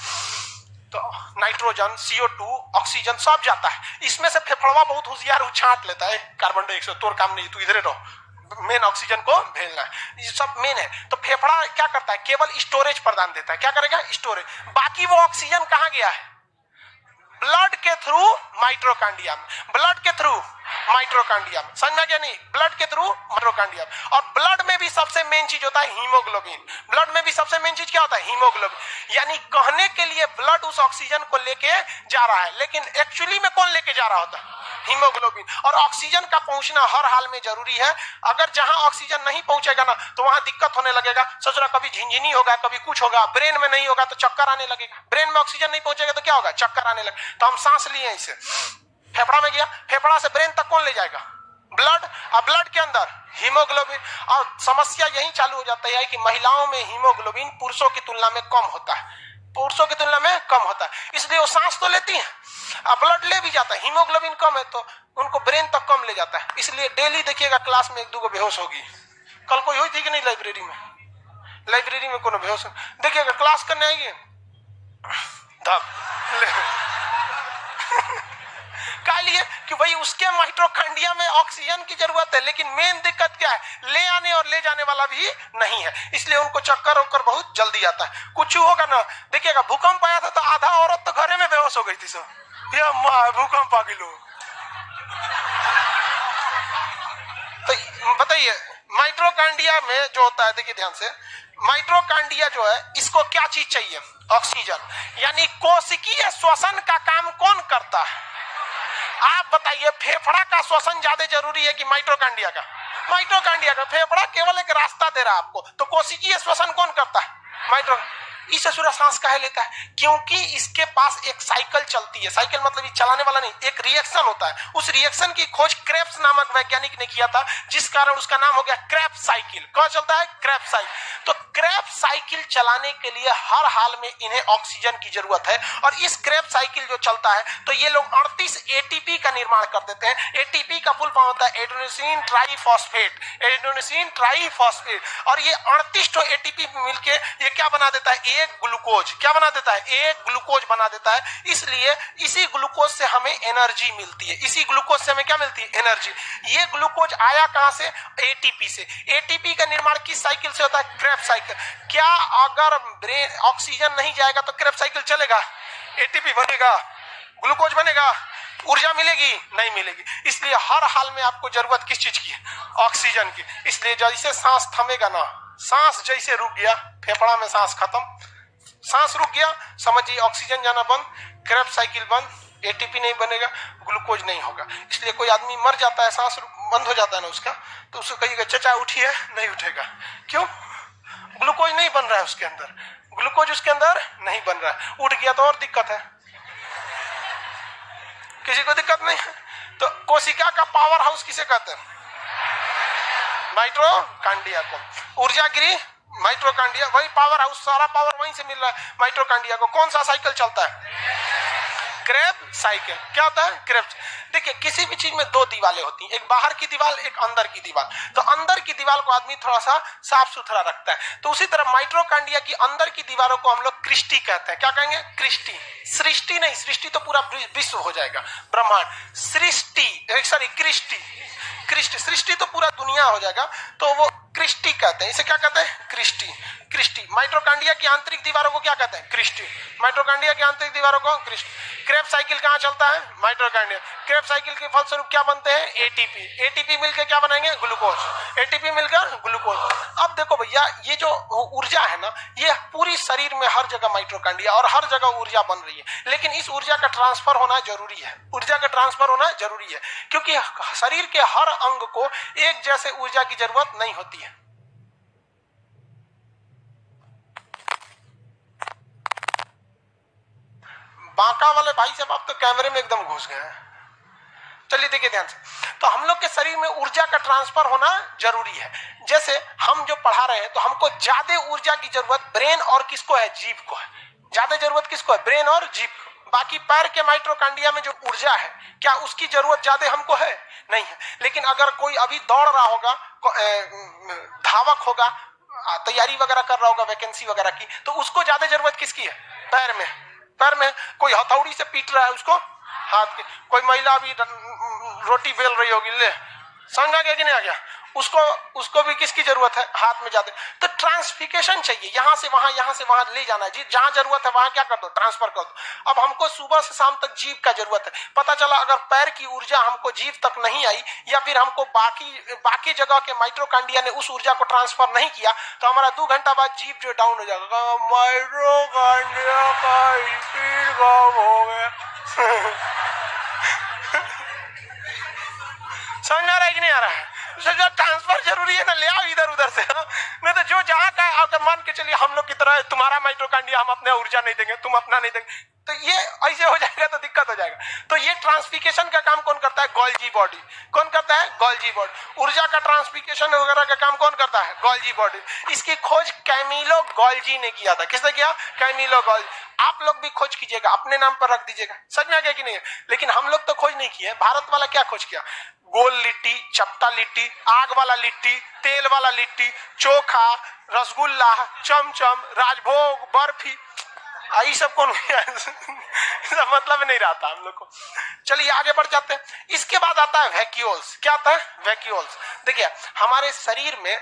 तो नाइट्रोजन, CO2, ऑक्सीजन सब जाता है। इसमें से फेफड़वा बहुत होशियार, छांट लेता है। कार्बन डाइऑक्साइड तोर काम नहीं, तू इधरे रहो, मेन ऑक्सीजन को भेजना है। ये सब मेन है। तो फेफड़ा क्या करता है? केवल स्टोरेज प्रदान देता है। क्या करेगा? स्टोरेज। बाकी वो ऑक्सीजन कहां गया है? ब्लड के थ्रू माइटोकांड्रिया में, ब्लड के थ्रू माइटोकांड्रिया में। समझ में गया नहीं? ब्लड के थ्रू माइटोकांड्रिया में। और ब्लड में भी सबसे मेन चीज होता है हीमोग्लोबिन। ब्लड में भी सबसे मेन चीज क्या होता है? हीमोग्लोबिन। यानी कहने के लिए ब्लड उस ऑक्सीजन को लेके जा रहा है, लेकिन एक्चुअली में कौन लेके जा रहा होता है? हीमोग्लोबिन। और ऑक्सीजन का पहुंचना हर हाल में जरूरी है। अगर जहां ऑक्सीजन नहीं पहुंचेगा ना, तो वहां दिक्कत होने लगेगा। ससुरा कभी झिनझिनी होगा, कभी कुछ होगा, ब्रेन में नहीं होगा तो चक्कर आने लगेगा। ब्रेन में ऑक्सीजन नहीं पहुंचेगा तो क्या होगा? चक्कर आने लगेगा। तो हम सांस लिए इसे, फेफड़ा में गया, फेफड़ा से ब्रेन तक कौन ले जाएगा? ब्लड। और ब्लड के अंदर हीमोग्लोबिन। और समस्या यही चालू हो जाता है कि महिलाओं में हीमोग्लोबिन पुरुषों की तुलना में कम होता है, पुरुषों की तुलना में कम होता है। इसलिए वो सांस तो लेती हैं, ब्लड ले भी जाता है, हीमोग्लोबिन कम है तो उनको ब्रेन तक कम ले जाता है। इसलिए डेली देखिएगा क्लास में एक दो बेहोश होगी। कल कोई हुई थी कि नहीं लाइब्रेरी में? लाइब्रेरी में कोनो बेहोश देखिएगा, क्लास करने आएगी क्या लिए कि भाई उसके माइटोकांड्रिया में ऑक्सीजन की जरूरत है, लेकिन मेन दिक्कत क्या है? ले आने और ले जाने वाला भी नहीं है। इसलिए उनको चक्कर होकर बहुत जल्दी आता है। कुछ होगा ना, देखिएगा भूकंप आया था तो आधा औरत तो घरे में बेहोश हो गई थी। सब ये मां भूकंप आ गया। तो बताइए माइटोकांड्रिया में जो होता है, देखिए ध्यान से, माइटोकांड्रिया जो है इसको क्या चीज चाहिए? ऑक्सीजन। यानी कोशिकीय श्वसन का काम कौन करता है? आप बताइए, फेफड़ा का श्वसन ज्यादा जरूरी है कि माइटोकांड्रिया का? माइटोकांड्रिया का। फेफड़ा केवल एक रास्ता दे रहा है आपको, तो कोशिकीय श्वसन कौन करता है? इसे सूर्य सांस काहे लेता है? क्योंकि इसके पास एक साइकिल चलती है, साइकिल मतलब ये चलाने वाला नहीं, एक रिएक्शन होता है। उस रिएक्शन की खोज क्रेब्स नामक वैज्ञानिक ने किया था, जिस कारण उसका नाम हो गया क्रेब्स साइकिल। कौन चलता है? Krebs cycle. तो क्रेब्स साइकिल चलाने के लिए हर हाल में इन्हें ऑक्सीजन की जरूरत है, और इस क्रेब्स साइकिल जो चलता है तो ये लोग 38 एटीपी का निर्माण कर देते हैं। एटीपी का फुल फॉर्म होता है एडेनोसिन ट्राइफॉस्फेट, एडेनोसिन ट्राइफॉस्फेट। और ये 38 एटीपी मिलके ये क्या बना देता है? एक ग्लूकोज। क्या बना देता है? एक ग्लूकोज बना देता है। इसलिए इसी ग्लूकोज से हमें एनर्जी मिलती है, इसी ग्लूकोज से हमें क्या मिलती है? एनर्जी। ये ग्लूकोज आया कहां से? एटीपी से। एटीपी का निर्माण किस साइकिल से होता है? Krebs cycle. क्या अगर ब्रेन ऑक्सीजन नहीं जाएगा तो क्रेब्स साइकिल चलेगा? एटीपी बनेगा, ग्लूकोज बनेगा, ऊर्जा मिलेगी? नहीं मिलेगी। इसलिए हर हाल में आपको जरूरत किस चीज की है? ऑक्सीजन की। इसलिए जैसे सांस थमेगा ना, सांस जैसे रुक गया, फेफड़ा में सांस खत्म, सांस रुक गया, समझिए ऑक्सीजन जाना बंद, क्रेब्स साइकिल बंद, एटीपी नहीं बनेगा, ग्लूकोज नहीं होगा। इसलिए कोई आदमी मर जाता है, सांस बंद हो जाता है ना उसका, तो उसको कहिएगा चचा उठिए, नहीं उठेगा। क्यों? ग्लूकोज नहीं बन रहा है उसके अंदर, ग्लूकोज उसके अंदर नहीं बन रहा है। उठ गया तो और दिक्कत है, किसी को दिक्कत नहीं है। तो कोशिका का पावर हाउस किसे कहते हैं? माइटोकांड्रिया को। ऊर्जा गिरी माइटोकांड्रिया, वही पावर हाउस, सारा पावर वहीं से मिल रहा है माइटोकांड्रिया को। कौन सा साइकिल चलता है? Krebs cycle. क्या होता है? क्रेब्स। देखिए किसी भी चीज में दो दीवारें होती हैं, एक बाहर की दीवार, एक अंदर की दीवार। तो अंदर की दीवार को आदमी थोड़ा सा साफ सुथरा रखता है, तो उसी तरह माइटोकांड्रिया की अंदर की दीवारों को हम लोग क्रिस्टी कहते हैं। क्या कहेंगे? क्रिस्टी। सृष्टि नहीं, सृष्टि तो पूरा विश्व हो जाएगा, ब्रह्मांड। सृष्टि, सॉरी क्रिस्टी, क्रिस्टी, सृष्टि तो पूरा दुनिया हो जाएगा, तो वो क्रिस्टी कहते हैं। इसे क्या कहते हैं? क्रिस्टी। क्रिस्टी। माइटोकांड्रिया की आंतरिक दीवारों को क्या कहते हैं? क्रिस्टी। माइटोकांड्रिया की आंतरिक दीवारों को क्रिस्टी। क्रेब्स साइकिल कहां चलता है? माइटोकांड्रिया। क्रेब्स साइकिल के फलस्वरूप क्या बनते हैं? एटीपी। एटीपी मिलकर क्या बनाएंगे? ग्लूकोज। एटीपी मिलकर ग्लूकोज। अब देखो भैया, ये जो ऊर्जा है ना, ये पूरी शरीर में हर जगह माइटोकांड्रिया और हर जगह ऊर्जा बन रही है, लेकिन इस ऊर्जा का ट्रांसफर होना जरूरी है। ऊर्जा का ट्रांसफर होना जरूरी है, क्योंकि शरीर के हर अंग को एक जैसे ऊर्जा की जरूरत नहीं होती है। बांका वाले भाई साहब आप तो कैमरे में एकदम घुस गए हैं। चलिए देखिए ध्यान से, तो हम लोग के शरीर में ऊर्जा का ट्रांसफर होना जरूरी है। जैसे हम जो पढ़ा रहे हैं, तो हमको ज्यादा ऊर्जा की जरूरत ब्रेन और किसको है? जीभ को है। ज्यादा जरूरत किसको है? ब्रेन और जीभ। बाकी पैर के माइटोकांड्रिया में जो ऊर्जा है, क्या उसकी जरूरत ज्यादा हमको है? नहीं है। लेकिन अगर कोई अभी दौड़ रहा होगा, धावक होगा, तैयारी वगैरह कर रहा होगा वैकेंसी वगैरह की, तो उसको ज्यादा जरूरत किसकी है? पैर में। पैर में कोई हथौड़ी से पीट रहा है उसको, हाथ के। कोई महिला अभी रोटी बेल रही होगी, ले समझ आ गया कि नहीं आ गया? उसको भी किसकी जरूरत है? हाथ में जाते। तो ट्रांसफिकेशन चाहिए, यहां से वहां, यहां से वहां ले जाना है। जहां जरूरत है वहां क्या कर दो? ट्रांसफर कर दो। अब हमको सुबह से शाम तक जीभ का जरूरत है। पता चला अगर पैर की ऊर्जा हमको जीभ तक नहीं आई, या फिर हमको बाकी जगह के माइटोकांड्रिया ने उस ऊर्जा को ट्रांसफर नहीं किया, तो हमारा 2 घंटा बाद जीभ जो डाउन हो जाएगा, माइटोकांड्रिया का स्पीड कम हो गया। समझ में आ रहा है कि नहीं आ रहा है? जो ट्रांसफर जरूरी है ना, ले आओ इधर उधर से, नहीं तो जो जहां का अगर मान के चलिए हम लोग की तरह तुम्हारा माइटोकांड्रिया हम अपने ऊर्जा नहीं देंगे, तुम अपना नहीं देंगे, तो ये ऐसे हो जाएगा तो दिक्कत हो जाएगा। तो ये ट्रांसफिकेशन का काम कौन करता है? Golgi body. कौन करता है? Golgi body. ऊर्जा का ट्रांसफिकेशन वगैरह का काम कौन करता है? Golgi body. इसकी खोज कैमिलो गोल्जी ने किया था। किसने किया? Camillo Golgi. आप लोग भी खोज कीजिएगा, अपने नाम पर रख दीजिएगा। सच में आ गया कि नहीं? लेकिन हम लोग तो खोज नहीं किए। भारत वाला क्या खोज किया? गोल लिट्टी, चपटा लिट्टी, आग वाला लिट्टी, तेल वाला लिट्टी, चोखा, रसगुल्ला, चमचम, राजभोग, बर्फी, आई सब कौन सब मतलब नहीं रहता हम लोग को। चलिए आगे बढ़ जाते हैं। इसके बाद आता है वैक्यूल्स। क्या आता है? वैक्यूल्स। देखिए हमारे शरीर में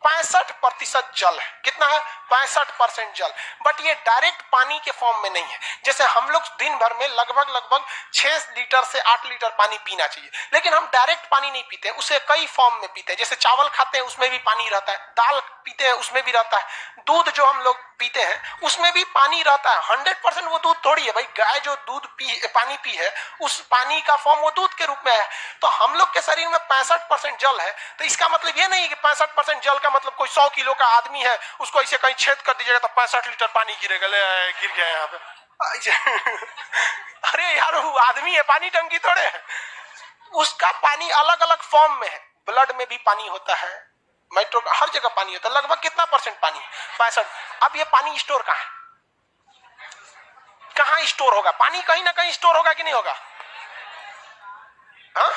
65% जल है। कितना है? 65% जल। बट ये डायरेक्ट पानी के फॉर्म में नहीं है। जैसे हम लोग दिन भर में लगभग 6 लीटर से 8 लीटर पानी पीना चाहिए, लेकिन हम डायरेक्ट पानी नहीं पीते, उसे कई फॉर्म में पीते हैं। जैसे चावल खाते हैं उसमें भी पानी रहता है, दाल पीते हैं उसमें भी रहता है, दूध जो हम लोग पीते हैं उसमें भी पानी रहता है। 100% वो दूध थोड़ी है भाई, गाय जो दूध पानी पी है उस पानी का फॉर्म वो दूध के रूप में है। तो हम लोग के शरीर में 65% जल है, तो इसका मतलब ये नहीं कि 65% जल का मतलब कोई 100 किलो का आदमी है उसको ऐसे कहीं छेद कर दीजिएगा तो 65 लीटर पानी गिरेगा, गिर गया यहाँ पे। अरे यार वो आदमी है, पानी टंकी थोड़े है। उसका पानी अलग अलग फॉर्म में है। ब्लड में भी पानी होता है, माइट्रो हर जगह पानी होता है। लगभग कितना परसेंट पानी? 65। अब ये पानी स्टोर कहाँ है? कहाँ स्टोर होगा? पानी कहीं ना कहीं स्टोर होगा कि नहीं होगा? हाँ,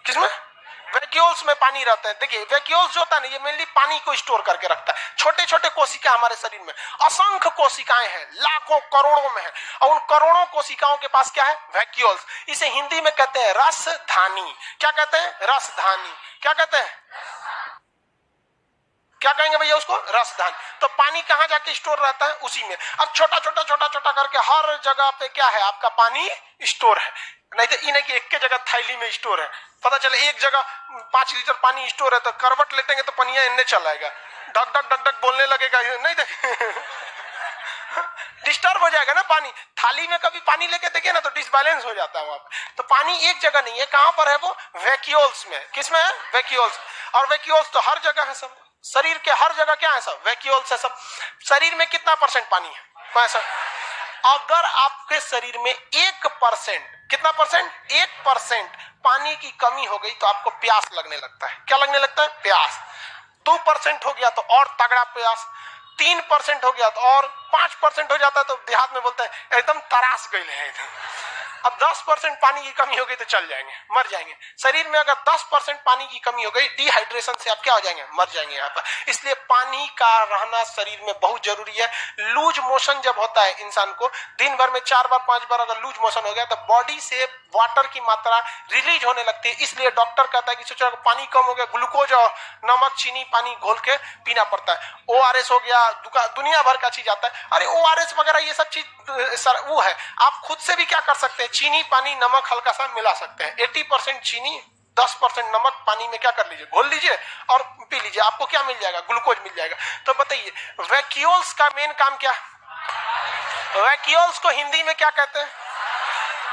किसमें? वैक्यूल्स में पानी रहता है। देखिए वैक्यूल्स जो होता है ना, ये मेनली पानी को स्टोर करके रखता है। छोटे छोटे कोशिका हमारे शरीर में असंख्य कोशिकाएं हैं, लाखों करोड़ों में है, और उन करोड़ों कोशिकाओं के पास क्या है? वैक्यूल्स। इसे हिंदी में कहते हैं रसधानी। क्या कहते हैं? रसधानी। क्या कहते हैं? क्या कहेंगे भैया उसको? रसधानी। तो पानी कहां जाके स्टोर रहता है? उसी में। अब छोटा छोटा छोटा छोटा करके हर जगह पे क्या है? आपका पानी स्टोर है। नहीं तो इन्हें कि एक के जगह थैली में स्टोर है। पता चले एक जगह 5 लीटर पानी स्टोर है तो करवट लेटेंगे तो पनिया इनने चल आएगा, डक डक डक डक बोलने लगेगा, नहीं देख डिस्टर्ब हो जाएगा ना पानी। थाली में कभी पानी लेके देखिए ना तो डिसबैलेंस हो जाता है वहां पे। तो पानी एक जगह नहीं है, कहां पर है वो? वैक्यूल्स में। किस में है? वैक्यूल्स। और वैक्यूल्स तो हर जगह है सब, शरीर के हर जगह क्या है? सब वैक्यूल्स है सब। शरीर में कितना परसेंट पानी है? 65। अगर आपके शरीर में 1%, कितना परसेंट? 1% पानी की कमी हो गई तो आपको प्यास लगने लगता है। क्या लगने लगता है? प्यास। 2% हो गया तो और तगड़ा प्यास, 3% हो गया तो और 5% हो जाता है तो देहात में बोलते हैं एकदम तरास गए हैं। अब 10% पानी की कमी हो गई तो चल जाएंगे, मर जाएंगे। शरीर में अगर 10% पानी की कमी हो गई, डिहाइड्रेशन से आप क्या हो जाएंगे? मर जाएंगे यहाँ पर। इसलिए पानी का रहना शरीर में बहुत जरूरी है। लूज मोशन जब होता है इंसान को, दिन भर में 4 बार 5 बार अगर लूज मोशन हो गया तो बॉडी से वाटर की मात्रा रिलीज होने लगती है। इसलिए डॉक्टर कहता है कि सोचो पानी कम हो गया, ग्लूकोज और नमक चीनी पानी घोल के पीना पड़ता है। ORS हो गया, दुनिया भर का चीज आता है। अरे ORS वगैरह ये सब चीज वो है, आप खुद से भी क्या कर सकते हैं? चीनी पानी नमक हल्का सा मिला सकते हैं। 80% चीनी 10% नमक पानी में क्या कर लीजिए? घोल लीजिए और पी लीजिए। आपको क्या मिल जाएगा? ग्लूकोज मिल जाएगा। तो बताइए वैक्यूल्स का मेन काम क्या? वैक्यूल्स को हिंदी में क्या कहते हैं?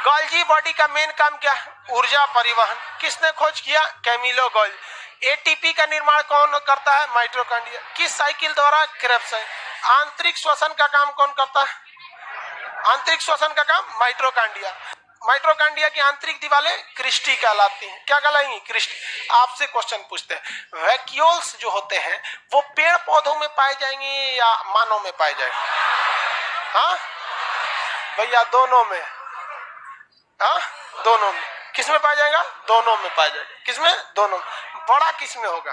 गोल्जी बॉडी का मेन काम क्या है? ऊर्जा परिवहन। किसने खोज किया? Camillo Golgi. ATP का निर्माण कौन करता है? माइटोकॉन्ड्रिया। किस साइकिल द्वारा? Krebs cycle. आंतरिक श्वसन का काम कौन करता है? आंतरिक श्वसन का काम माइटोकॉन्ड्रिया। माइटोकॉन्ड्रिया की आंतरिक दीवारें क्रिस्टी कहलाती हैं। क्या कहलाएंगी? क्रिस्टी। आपसे क्वेश्चन पूछते हैं, वैक्यूल्स जो होते हैं वो पेड़ पौधों में पाए जाएंगे या मानव में पाए जाएंगे? हाँ भैया दोनों में। हाँ दोनों में। किस में पाया जाएगा? दोनों में पाया जाएगा। किसमें? दोनों में। बड़ा किस में होगा?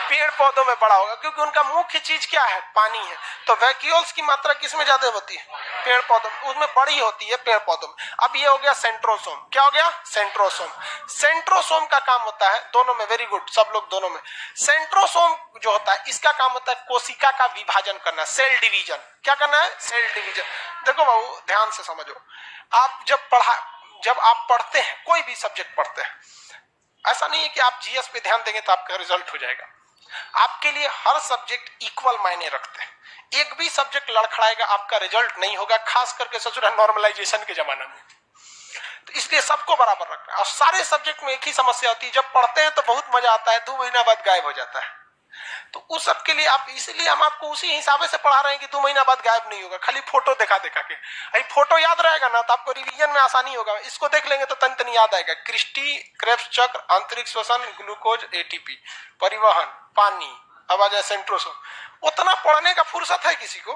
पेड़ पौधों में बड़ा होगा, क्योंकि उनका मुख्य चीज क्या है? पानी है। तो वैक्यूल्स की मात्रा किस में ज्यादा होती है? पेड़ पौधों में। उसमें बड़ी होती है पेड़ पौधों में। अब ये हो गया सेंट्रोसोम। क्या हो गया? सेंट्रोसोम। सेंट्रोसोम का काम होता है दोनों में। वेरी गुड, सब लोग दोनों में। सेंट्रोसोम जो होता है इसका काम होता है कोशिका का विभाजन करना, सेल डिवीजन। क्या करना है? Cell division. देखो बाबू ध्यान से समझो, आप जब आप पढ़ते हैं, कोई भी सब्जेक्ट पढ़ते हैं, ऐसा नहीं है कि आप GS पे ध्यान देंगे तो आपका रिजल्ट हो जाएगा। आपके लिए हर सब्जेक्ट इक्वल मायने रखते हैं। एक भी सब्जेक्ट लड़खड़ाएगा आपका रिजल्ट नहीं होगा, खास करके ससुरा नॉर्मलाइजेशन के जमाना में। तो इसलिए सबको बराबर रखना है। और सारे सब्जेक्ट में एक ही समस्या होती है, जब पढ़ते हैं तो बहुत मजा आता है, 2 महीना बाद गायब हो जाता है। तो उस सब के लिए आप, इसलिए हम आपको उसी हिसाब से पढ़ा रहे हैं कि 2 महीना बाद गायब नहीं होगा, खाली फोटो दिखा दिखा के। अभी फोटो याद रहेगा ना तो आपको रिवीजन में आसानी होगा। इसको देख लेंगे तो तन याद आएगा। क्रिस्टी, क्रेब्स चक्र, आंतरिक श्वसन, ग्लूकोज, ATP, परिवहन, पानी, अब आ जाए सेंट्रोसोम। उतना पढ़ने का फुर्सत है किसी को?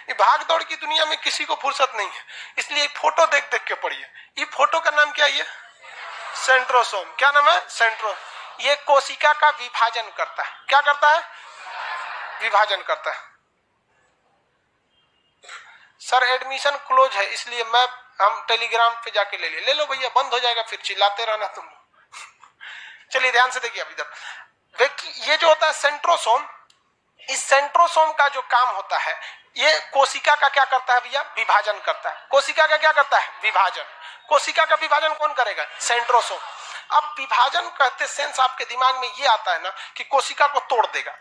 ये भाग दौड़ की दुनिया में किसी को फुर्सत नहीं है। इसलिए फोटो देख देख के पढ़िए। ये फोटो का नाम क्या है? सेंट्रोसोम। क्या नाम है? सेंट्रो। ये कोशिका का विभाजन करता है। क्या करता है? विभाजन करता है। सर एडमिशन क्लोज है, इसलिए हम टेलीग्राम पे जाके ले लो भैया, बंद हो जाएगा फिर चिल्लाते रहना तुम। चलिए ध्यान से देखिए। अभी तक ये जो होता है सेंट्रोसोम, इस सेंट्रोसोम का जो काम होता है, ये कोशिका का क्या करता है भैया? विभाजन करता है। कोशिका का क्या करता है? विभाजन। कोशिका का विभाजन कौन करेगा? सेंट्रोसोम। अब विभाजन कहते सेंस आपके दिमाग में ये आता है ना कि कोशिका को तोड़ देगा।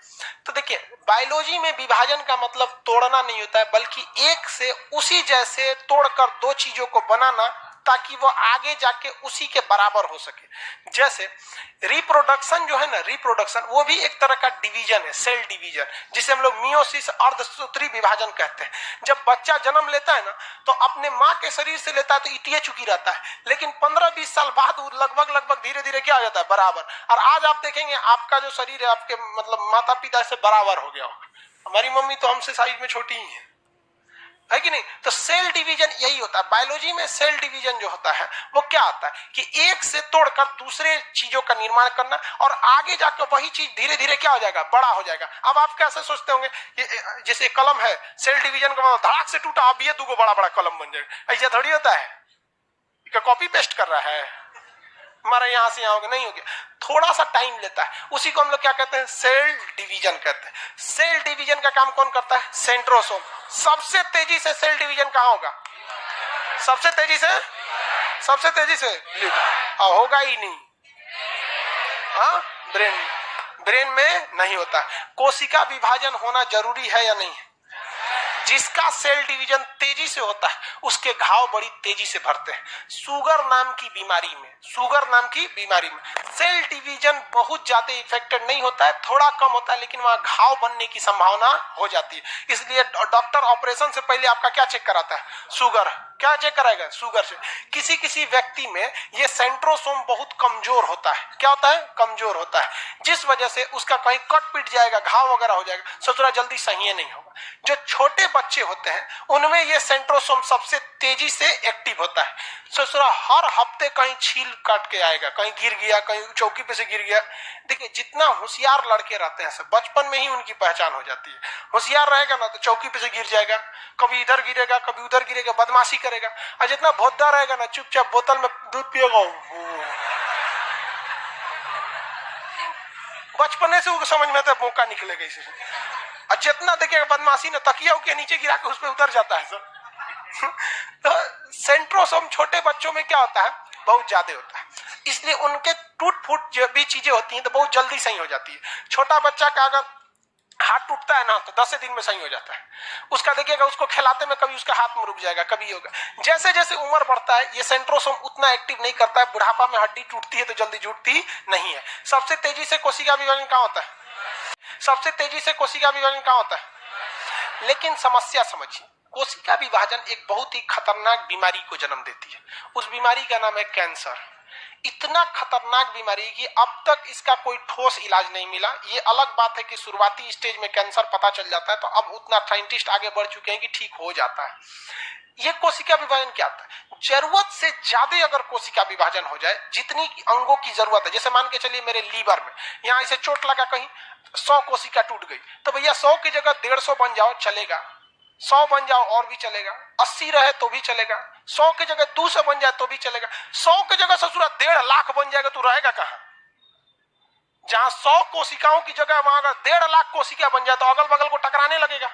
तो देखिए बायोलॉजी में विभाजन का मतलब तोड़ना नहीं होता है, बल्कि एक से उसी जैसे तोड़कर दो चीजों को बनाना ताकि वो आगे जाके उसी के बराबर हो सके। जैसे रिप्रोडक्शन जो है ना, रिप्रोडक्शन वो भी एक तरह का डिवीजन है, सेल डिवीजन, जिसे हम लोग मियोसिस अर्धसूत्री विभाजन कहते हैं। जब बच्चा जन्म लेता है ना तो अपने माँ के शरीर से लेता है तो इतिये चुकी रहता है, लेकिन 15-20 साल बाद वो लगभग धीरे धीरे क्या हो जाता है, बराबर। और आज आप देखेंगे आपका जो शरीर है आपके मतलब माता पिता से बराबर हो गया होगा। हमारी मम्मी तो हमसे साइज में छोटी ही है कि नहीं? तो सेल डिवीजन यही होता है। बायोलॉजी में सेल डिवीजन जो होता है वो क्या होता है कि एक से तोड़कर दूसरे चीजों का निर्माण करना और आगे जाकर वही चीज धीरे धीरे क्या हो जाएगा, बड़ा हो जाएगा। अब आप कैसे सोचते होंगे जैसे कलम है, सेल डिवीजन का मतलब धड़ाक से टूटा, अब ये दो बड़ा बड़ा कलम बन जाएगा, ऐसा थोड़ी होता है। क्या कॉपी पेस्ट कर रहा है हमारा, यहां से यहां होगा नहीं हो गया, थोड़ा सा टाइम लेता है। उसी को हम लोग क्या कहते हैं, सेल डिवीजन कहते हैं। सेल डिवीजन का काम कौन करता है, सेंट्रोसोम। सबसे तेजी से सेल डिवीजन कहां होगा, सबसे तेजी से होगा ही नहीं, हाँ ब्रेन में नहीं होता। कोशिका विभाजन होना जरूरी है या नहीं है? जिसका सेल डिवीजन तेजी से होता है उसके घाव बड़ी तेजी से भरते हैं। शुगर नाम की बीमारी में सेल डिवीजन बहुत ज्यादा इफेक्टेड नहीं होता है, थोड़ा कम होता है, लेकिन वहां घाव बनने की संभावना हो जाती है। इसलिए डॉक्टर ऑपरेशन से पहले आपका क्या चेक कराता है, शुगर। क्या चेक कराएगा, शुगर से। किसी किसी व्यक्ति में ये सेंट्रोसोम बहुत कमजोर होता है। क्या होता है, कमजोर होता है, जिस वजह से उसका कहीं कट पिट जाएगा, घाव वगैरह हो जाएगा, ससुरा जल्दी सही नहीं होगा। जो छोटे बच्चे होते हैं उनमें ये सेंट्रोसोम सबसे तेजी से एक्टिव होता है। ससुरा हर हफ्ते कहीं छील काट के आएगा, कहीं गिर गया, कहीं चौकी पे से गिर गया। देखिए जितना होशियार लड़के रहते हैं सब बचपन में ही उनकी पहचान हो जाती है। होशियार रहेगा ना तो चौकी पे से गिर जाएगा, कभी इधर गिरेगा कभी उधर गिरेगा, बदमाशी करेगा। और जितना भोदा रहेगा ना चुपचाप बोतल में दूध पिएगा, बचपने से वो समझ में आता है मौका निकलेगा इसे। और जितना देखिएगा बदमाशी ना तकिया के नीचे गिरा के उस पर उतर जाता है सब। तो सेंट्रोसोम छोटे बच्चों में क्या होता है, बहुत ज्यादा होता है, इसलिए उनके टूट फूट जो भी चीजें होती हैं तो बहुत जल्दी सही हो जाती है। छोटा बच्चा का अगर हाथ टूटता है ना तो 10 दिन में सही हो जाता है। उसका देखिएगा उसको खिलाते में कभी उसका हाथ में रुक जाएगा, कभी होगा। जैसे जैसे उम्र बढ़ता है ये सेंट्रोसोम उतना एक्टिव नहीं करता है। बुढ़ापा में हड्डी टूटती है तो जल्दी जुड़ती नहीं है। सबसे तेजी से कोशिका विभाजन कहाँ होता है, सबसे तेजी से कोशिका विभाजन कहाँ होता है। लेकिन समस्या समझिए, कोशिका विभाजन एक बहुत ही खतरनाक बीमारी को जन्म देती है। उस बीमारी का नाम है कैंसर। इतना खतरनाक बीमारी कि अब तक इसका कोई ठोस इलाज नहीं मिला। ये अलग बात है कि शुरुआती स्टेज में कैंसर पता चल जाता है तो अब उतना साइंटिस्ट आगे बढ़ चुके हैं कि ठीक हो जाता है। ये कोशिका विभाजन क्या होता है, जरूरत से ज्यादा अगर कोशिका विभाजन हो जाए, जितनी अंगों की जरूरत है, जैसे मान के चलिए मेरे लीवर में यहाँ इसे चोट लगा, कहीं 100 कोशिका टूट गई, तो भैया 100 की जगह 150 बन जाओ चलेगा, 100 बन जाओ और भी चलेगा, 80 रहे तो भी चलेगा, 100 की जगह 200 बन जाए तो भी चलेगा, 100 की जगह ससुरा 1.5 लाख बन जाएगा तो रहेगा कहां। जहां 100 कोशिकाओं की जगह वहां अगर 1.5 लाख कोशिका बन जाए तो अगल बगल को टकराने लगेगा।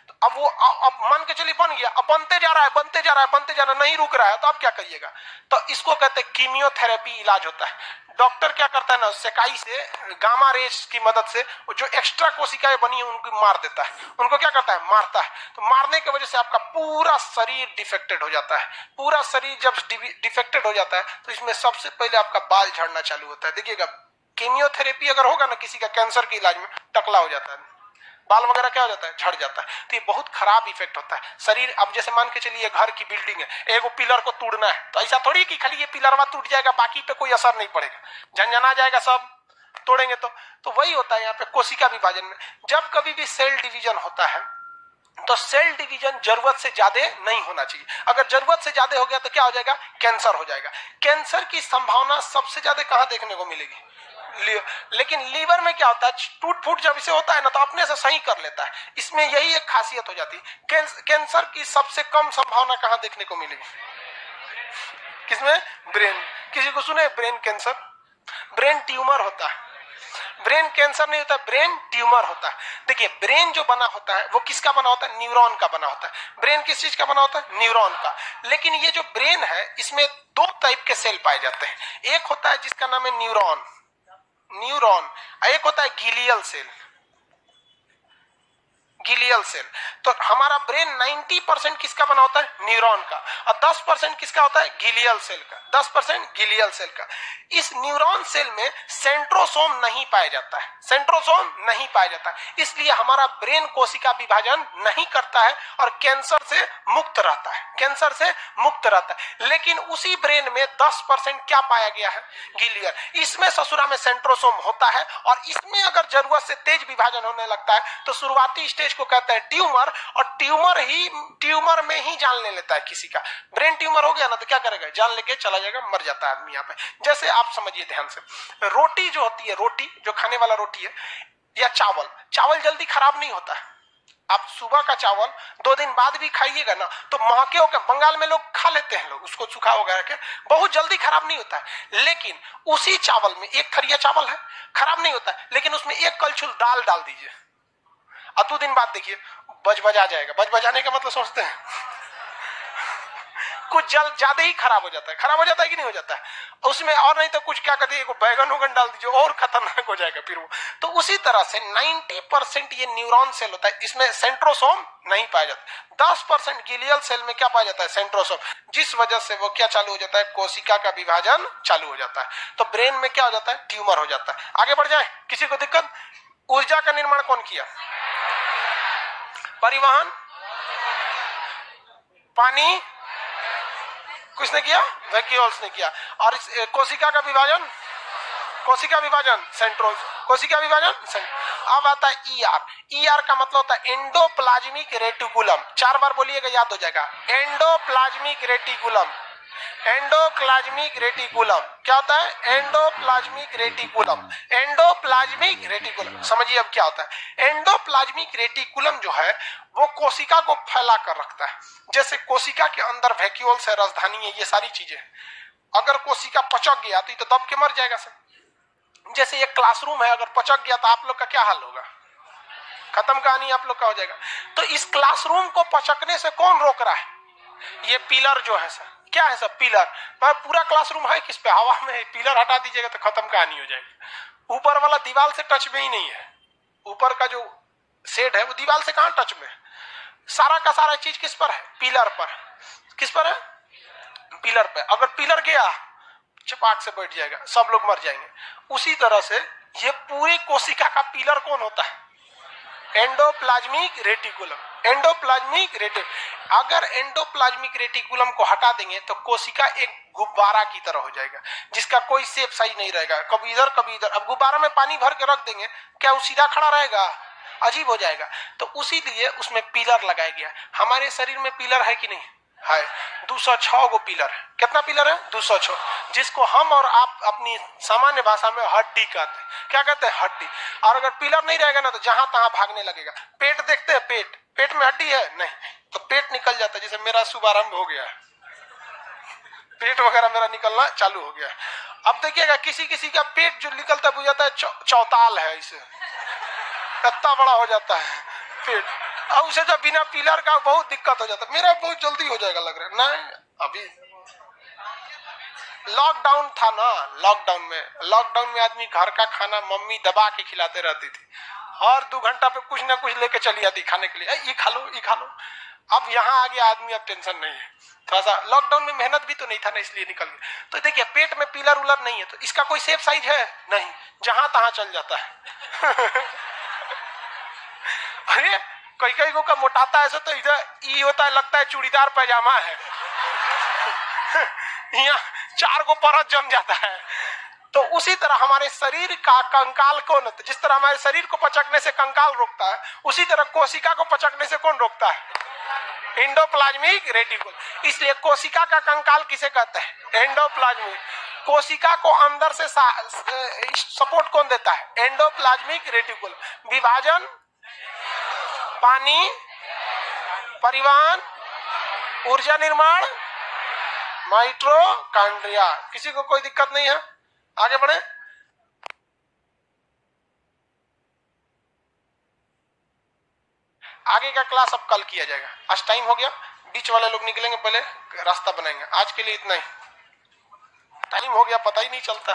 तो अब वो अब मान के चलिए बन गया, अब बनते जा रहा है, नहीं रुक रहा है, तो अब क्या करिएगा। तो इसको कहते हैं कीमियोथेरेपी इलाज होता है। डॉक्टर क्या करता है ना, सेकाई से गामा रेज की मदद से जो एक्स्ट्रा कोशिकाएं बनी है उनको मार देता है। उनको क्या करता है, मारता है। तो मारने की वजह से आपका पूरा शरीर डिफेक्टेड हो जाता है। पूरा शरीर जब डिफेक्टेड हो जाता है तो इसमें सबसे पहले आपका बाल झड़ना चालू होता है। देखिएगा कीमियोथेरेपी अगर होगा ना किसी का कैंसर के इलाज में, टकला हो जाता है, बाल वगैरह क्या हो जाता है, झड़ जाता है। तो ये बहुत खराब इफेक्ट होता है शरीर। अब जैसे मान के चलिए घर की बिल्डिंग है, एगो पिलर को तोड़ना है तो ऐसा थोड़ी कि खाली ये पिलरवा टूट जाएगा बाकी पे कोई असर नहीं पड़ेगा, झंझना जाएगा सब तोड़ेंगे तो वही होता है यहाँ पे कोशिका विभाजन में। जब कभी भी सेल डिवीजन होता है तो सेल डिवीजन जरूरत से ज्यादा नहीं होना चाहिए। अगर जरूरत से ज्यादा हो गया तो क्या हो जाएगा, कैंसर हो जाएगा। कैंसर की संभावना सबसे ज्यादा कहां देखने को मिलेगी, लेकिन लीवर में क्या होता है, टूट फूट जब इसे होता है ना तो अपने से सही कर लेता है। इसमें यही एक खासियत हो जाती है। कैंसर की सबसे कम संभावना कहां देखने को मिलेगी, किसमें, ब्रेन। किसी को सुने ब्रेन कैंसर, ब्रेन ट्यूमर होता है। ब्रेन कैंसर नहीं होता, ब्रेन ट्यूमर होता है। देखिए ब्रेन जो बना होता है वो किसका बना होता है? न्यूरॉन का बना होता है। ब्रेन किस चीज का बना होता है? न्यूरॉन का। लेकिन ये जो ब्रेन है इसमें दो टाइप के सेल पाए जाते हैं। एक होता है जिसका नाम है न्यूरॉन, एक होता है गिलियल सेल, गिलियल सेल। तो हमारा ब्रेन 90% किसका बना होता है? न्यूरॉन का, और 10% किसका होता है? गिलियल सेल का, 10% गिलियल सेल का। इस न्यूरॉन सेल में सेंट्रोसोम नहीं पाया जाता है, सेंट्रोसोम नहीं पाया जाता है, इसलिए हमारा ब्रेन कोशिका विभाजन नहीं करता है और कैंसर से मुक्त रहता है, कैंसर से मुक्त रहता है। लेकिन उसी ब्रेन में 10% क्या पाया गया है? गिलियल। इसमें ससुरा में सेंट्रोसोम होता है और इसमें अगर जरूरत से तेज विभाजन होने लगता है तो शुरुआती स्टेज को कहते हैं ट्यूमर, और ट्यूमर में ही जान ले लेता है किसी का। ब्रेन ट्यूमर हो गया ना तो क्या करेगा? जान लेके चला जाएगा, मर जाता है आदमी यहाँ पे। जैसे आप समझिए ध्यान से, रोटी जो होती है, रोटी जो खाने वाला रोटी है, या चावल जल्दी खराब नहीं होता है। आप सुबह का चावल 2 दिन बाद भी खाइएगा ना तो महके होकर, बंगाल में लोग खा लेते हैं, लोग उसको सुखा वगैरह के, बहुत जल्दी खराब नहीं होता है। लेकिन उसी चावल में, एक थरिया चावल है, खराब नहीं होता है, लेकिन उसमें एक कलछुल दाल डाल दीजिए, अब 2 दिन बाद देखिए बज-बजा जाएगा। बज-बजाने का मतलब समझते हैं? कुछ जल ज्यादा ही खराब हो जाता है। खराब हो जाता है कि नहीं हो जाता है? उसमें और नहीं तो कुछ क्या कहते हैं, बैगन वगन डाल दीजिए और खतरनाक हो जाएगा फिर वो। तो उसी तरह से 90% ये न्यूरॉन सेल होता है, इसमें सेंट्रोसोम नहीं पाया जाता। 10% गिलियल सेल में क्या पाया जाता है? सेंट्रोसोम, जिस वजह से वो क्या चालू हो जाता है? कोशिका का विभाजन चालू हो जाता है। तो ब्रेन में क्या हो जाता है? ट्यूमर हो जाता है। आगे बढ़ जाए, किसी को दिक्कत? ऊर्जा का निर्माण कौन किया? परिवहन, पानी किसने किया? वैक्यूल्स ने किया। और इस कोशिका का विभाजन, कोशिका विभाजन सेंट्रोज, कोशिका विभाजन। अब आता है ईआर। ईआर का मतलब होता है एंडोप्लाज्मिक रेटिकुलम। 4 बार बोलिएगा, याद हो जाएगा। Endoplasmic reticulum, endoplasmic reticulum. क्या होता है? Endoplasmic reticulum, endoplasmic reticulum. समझिए अब क्या होता है। एंडोप्लाज्मिक रेटिकुलम जो है वो कोशिका को फैला कर रखता है। जैसे कोशिका के अंदर वैक्यूल्स है, राजधानी है, ये सारी चीजें। अगर कोशिका पचक गया तो दब के मर जाएगा सब। जैसे एक क्लासरूम है, अगर पचक गया तो आप लोग का क्या हाल होगा? खत्म कहानी आप लोग का हो जाएगा। तो इस क्लासरूम को पचकने से कौन रोक रहा है? ये पिलर जो है सर, क्या है सब? पिलर। पूरा क्लासरूम है किस पे? हवा में। पिलर हटा दीजिएगा तो खत्म कहानी हो जाएगी। ऊपर वाला दीवार से टच में ही नहीं है, ऊपर का जो शेड है वो दीवार से कहां टच में है? सारा का सारा चीज किस पर है? पिलर पर। किस पर है? पिलर पे। अगर पिलर गया चपाक से बैठ जाएगा, सब लोग मर जाएंगे। उसी तरह से ये पूरी कोशिका का पिलर कौन होता है? Endoplasmic reticulum, endoplasmic reticulum. अगर एंडोप्लाज्मिक रेटिकुलम को हटा देंगे तो कोशिका एक गुब्बारा की तरह हो जाएगा, जिसका कोई शेप साइज नहीं रहेगा, कभी इधर कभी इधर। अब गुब्बारा में पानी भर के रख देंगे, क्या वो सीधा खड़ा रहेगा? अजीब हो जाएगा। तो उसी लिए उसमें पिलर लगाया गया। हमारे शरीर में पिलर है कि नहीं है? 206 गो पिलर है। कितना पिलर है? 206, जिसको हम और आप अपनी सामान्य भाषा में हड्डी कहते हैं। क्या कहते हैं? हड्डी। और अगर पिलर नहीं रहेगा ना तो जहां तहां भागने लगेगा। पेट देखते हैं, पेट में हड्डी है नहीं, तो पेट निकल जाता है। जैसे मेरा शुभारंभ हो गया है, पेट वगैरह मेरा निकलना चालू हो गया है। अब देखिएगा किसी किसी का पेट जो निकलता बुझाता है चौताल है, इसे इतना बड़ा हो जाता है पेट। अब उसे जब बिना पिलर का बहुत दिक्कत हो जाता है। मेरा बहुत जल्दी हो जाएगा लग रहा है। नहीं, अभी लॉकडाउन था ना, लॉकडाउन में आदमी घर का खाना मम्मी दबा के खिलाते रहती थी। हर 2 घंटा पे कुछ ना कुछ लेके चली आती खाने के लिए, ये खा लो ये खा लो। अब यहाँ आ गया आदमी, अब टेंशन नहीं है। थोड़ा सा लॉकडाउन में मेहनत भी तो नहीं था ना, इसलिए निकल गया। तो देखिए पेट में पिलर उलर नहीं है तो इसका कोई शेप साइज है नहीं, जहां तहां चल जाता है। अरे कई को का मोटाता ऐसा तो इधर ये होता है, लगता है चूड़ीदार पैजामा है। यहाँ 4 को परत जम जाता है। तो उसी तरह हमारे शरीर का कंकाल कौन होता है? जिस तरह हमारे शरीर को पचकने से कंकाल रोकता है, उसी तरह कोशिका को पचकने से कौन रोकता है? Endoplasmic reticulum. इसलिए कोशिका का कंकाल किसे कहते हैं? एंडोप्लाज्मिक। कोशिका को अंदर से सपोर्ट कौन देता है? Endoplasmic reticulum. विभाजन, पानी, परिवहन, ऊर्जा निर्माण, माइटोकॉन्ड्रिया। किसी को कोई दिक्कत नहीं है? आगे बढ़े। आगे का क्लास अब कल किया जाएगा, आज टाइम हो गया, बीच वाले लोग निकलेंगे, पहले रास्ता बनाएंगे। आज के लिए इतना ही, टाइम हो गया, पता ही नहीं चलता।